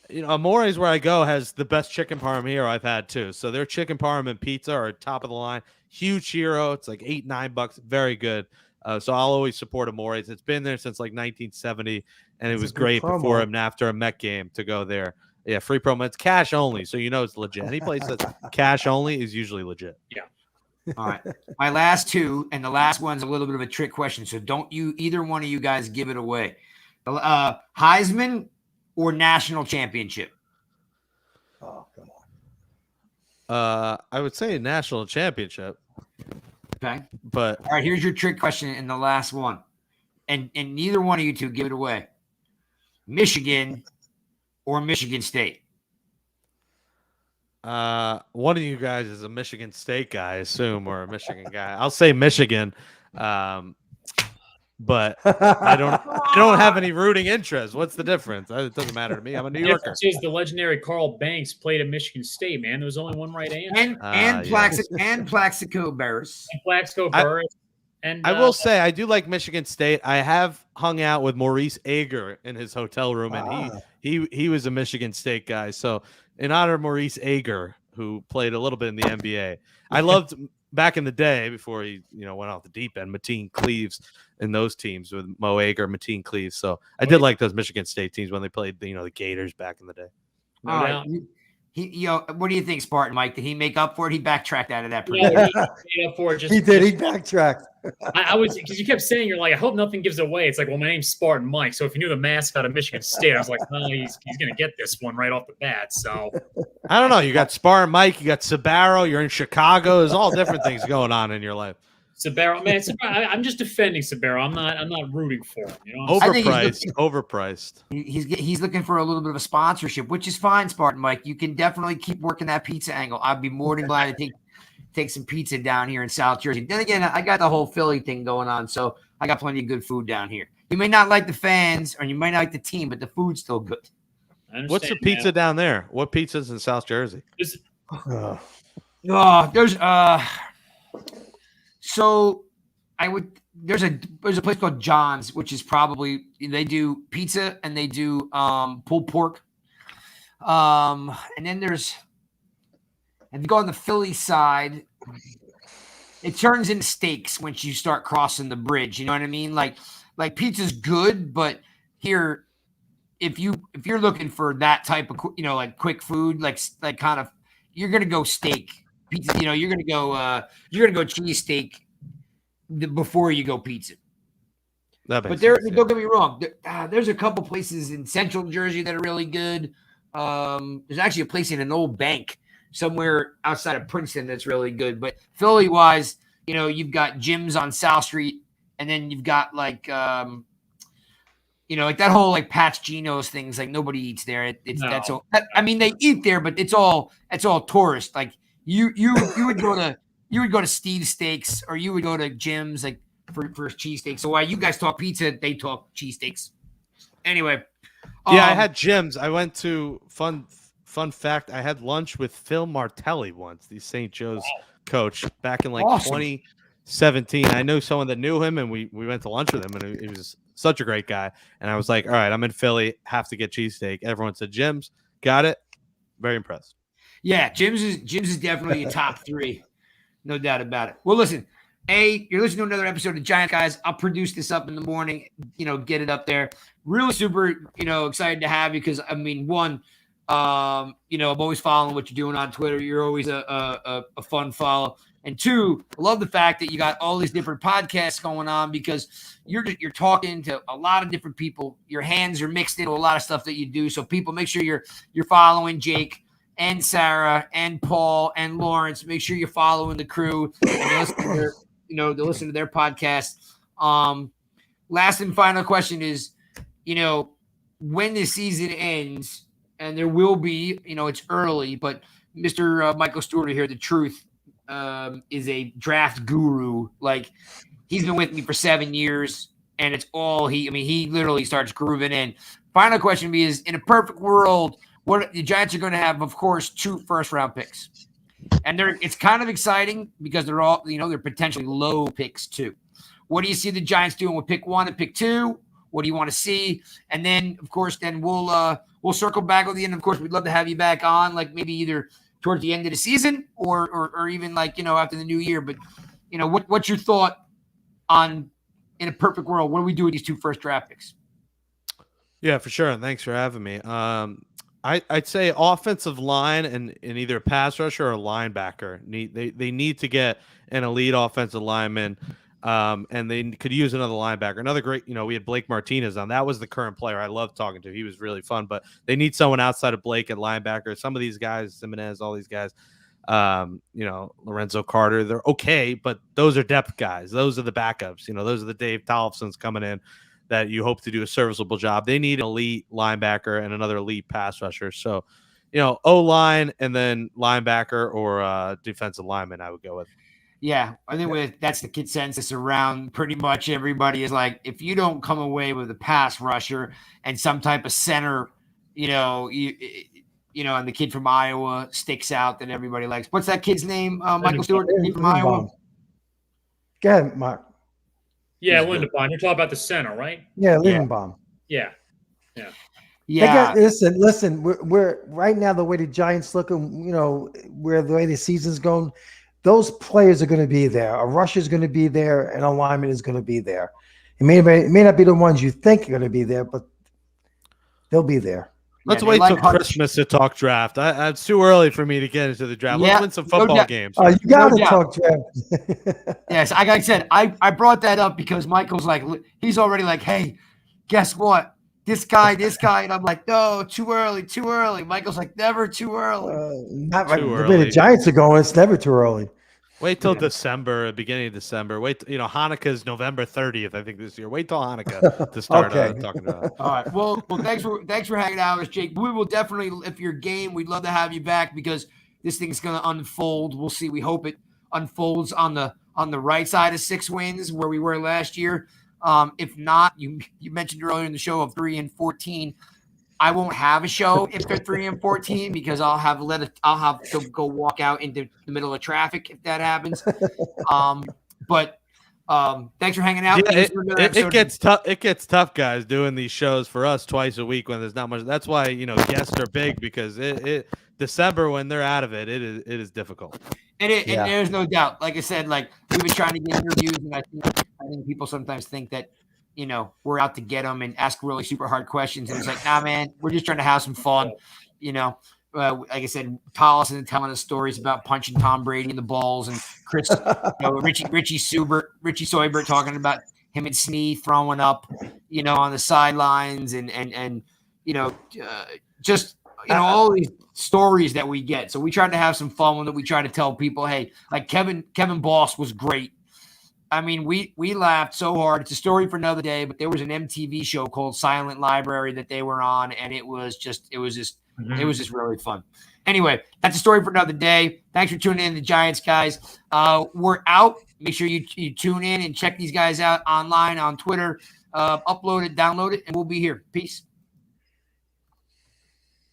Amore's where I go has the best chicken parm here I've had too. So their chicken parm and pizza are top of the line. Huge hero. It's like $8-9. Very good. So I'll always support Amore's. It's been there since like 1970, and it was great before and after a Met game to go there. Yeah, free promo. It's cash only, so it's legit. Any place that's cash only is usually legit. Yeah. All right. My last two, and the last one's a little bit of a trick question, so don't either one of you guys give it away. Heisman or national championship? Oh, come on. I would say national championship. Okay. But all right, here's your trick question in the last one. And neither one of you two give it away. Michigan or Michigan State? One of you guys is a Michigan State guy, I assume, or a Michigan guy. I'll say Michigan, but I don't have any rooting interest. What's the difference? It doesn't matter to me. I'm a New Yorker. The difference is the legendary Carl Banks played at Michigan State. Man, there was only one right answer. And Plaxico Barris. And Plaxico Burris. And I will say I do like Michigan State. I have hung out with Maurice Ager in his hotel room, and he was a Michigan State guy. So in honor of Maurice Ager, who played a little bit in the NBA, I loved back in the day before he went off the deep end, Mateen Cleaves in those teams with Mo Ager, Mateen Cleaves. So I did like those Michigan State teams when they played the Gators back in the day. All right. What do you think, Spartan Mike? Did he make up for it? He backtracked out of that. He made up for it. He did. He backtracked. I was, because you kept saying, you're like, I hope nothing gives away. It's like, well, my name's Spartan Mike. So if you knew the mascot of Michigan State, I was like, oh, he's going to get this one right off the bat. So I don't know. You got Spartan Mike, you got Sabaro, you're in Chicago. There's all different things going on in your life. Sabaro, man, I'm just defending Sabaro. I'm not rooting for him. Overpriced. He's looking for a little bit of a sponsorship, which is fine, Spartan Mike. You can definitely keep working that pizza angle. I'd be more than glad to take some pizza down here in South Jersey. Then again, I got the whole Philly thing going on, so I got plenty of good food down here. You may not like the fans or you might not like the team, but the food's still good. What's the pizza down there? What pizza's in South Jersey? So there's a place called John's, which is probably, they do pizza and they do pulled pork. And then if you go on the Philly side, it turns into steaks once you start crossing the bridge. You know what I mean? Like pizza's good, but here, if you're looking for that type of, like quick food, like kind of, you're going to go steak. Pizza, you're gonna go cheesesteak before you go pizza. But don't get me wrong. There's a couple places in Central Jersey that are really good. There's actually a place in an old bank somewhere outside of Princeton that's really good. But Philly wise, you've got Jim's on South Street, and then you've got like that whole like Pat's Geno's things. Like nobody eats there. That's all. I mean, they eat there, but it's all tourist. Like. You would go to Steve's Steaks, or you would go to Jim's like for cheesesteaks. So while you guys talk pizza, they talk cheesesteaks. Anyway, I had Jim's. I went to fun fact. I had lunch with Phil Martelli once, the St. Joe's coach, back in 2017. I knew someone that knew him, and we went to lunch with him, and he was such a great guy. And I was like, all right, I'm in Philly, have to get cheesesteak. Everyone said Jim's, got it. Very impressed. Yeah, Jim's is definitely a top 3. No doubt about it. Well, listen, you're listening to another episode of Giant Guys. I'll produce this up in the morning, get it up there. Really super, excited to have you because, I mean, one, I'm always following what you're doing on Twitter. You're always a fun follow. And two, I love the fact that you got all these different podcasts going on because you're talking to a lot of different people. Your hands are mixed into a lot of stuff that you do. So people, make sure you're following Jake and Sarah and Paul and Lawrence. Make sure you're following the crew and listen to their podcast. Last and final question is, when the season ends, and there will be, it's early, but Mr. Michael Stewart here, the truth, is a draft guru. Like, he's been with me for 7 years, and it's all he literally starts grooving in. Final question to me is, in a perfect world, what the Giants are going to have, of course, 2 first-round picks. And it's kind of exciting because they're all, they're potentially low picks too. What do you see the Giants doing with pick 1 and pick 2? What do you want to see? And then, of course, we'll circle back with you. And, of course, we'd love to have you back on, like maybe either towards the end of the season or even like, after the new year. But, what's your thought on, in a perfect world, what do we do with these 2 first draft picks? Yeah, for sure. And thanks for having me. I'd say offensive line and either a pass rusher or a linebacker. They need to get an elite offensive lineman, and they could use another linebacker. Another great, we had Blake Martinez on. That was the current player I loved talking to. He was really fun, but they need someone outside of Blake at linebacker. Some of these guys, Jimenez, all these guys, Lorenzo Carter, they're okay, but those are depth guys. Those are the backups. Those are the Dave Tollefsons coming in that you hope to do a serviceable job. They need an elite linebacker and another elite pass rusher. So, O-line and then linebacker or defensive lineman, I would go with. Yeah, I think that's the consensus around pretty much everybody is like, if you don't come away with a pass rusher and some type of center, and the kid from Iowa sticks out that everybody likes. What's that kid's name? Michael Stewart, kid from Iowa. Go ahead, Mark. Yeah, Lindenbaum. You're talking about the center, right? Yeah, Lindenbaum. Yeah. Listen. We're right now the way the Giants looking. Where the way the season's going. Those players are going to be there. A rusher is going to be there, and a lineman is going to be there. It may not be the ones you think are going to be there, but they'll be there. Let's wait till Christmas to talk draft. It's too early for me to get into the draft. Let's win some football games. Oh, you got to talk draft. Yes, like I said, I brought that up because Michael's like, he's already like, hey, guess what? This guy, and I'm like, no, too early. Michael's like, never too early. Not right. The way the Giants are going, it's never too early. Wait till December, beginning of December. Wait, Hanukkah's November 30th, I think, this year. Wait till Hanukkah to start talking about it. All right. Well, thanks for hanging out with us, Jake. We will definitely, if you're game, we'd love to have you back because this thing's going to unfold. We'll see. We hope it unfolds on the right side of 6 wins where we were last year. If not, you mentioned earlier in the show of 3-14. I won't have a show if they're 3-14 because I'll have to go walk out into the middle of traffic if that happens. But thanks for hanging out. Yeah, it gets tough. It gets tough, guys, doing these shows for us twice a week when there's not much. That's why guests are big because December when they're out of it is difficult. And there's no doubt. Like I said, like we've been trying to get interviews, and I think people sometimes think that we're out to get them and ask really super hard questions, and it's like, nah, man, we're just trying to have some fun. Like I said, Tollison telling us stories about punching Tom Brady in the balls, and Chris, Richie Soybert talking about him and Snee throwing up, on the sidelines, and just all these stories that we get. So we tried to have some fun with it. We try to tell people, hey, like Kevin Boss was great. I mean, we laughed so hard. It's a story for another day, but there was an MTV show called Silent Library that they were on, and it was just really fun. Anyway, that's a story for another day. Thanks for tuning in to Giants, guys. We're out. Make sure you tune in and check these guys out online on Twitter. Upload it, download it, and we'll be here. Peace.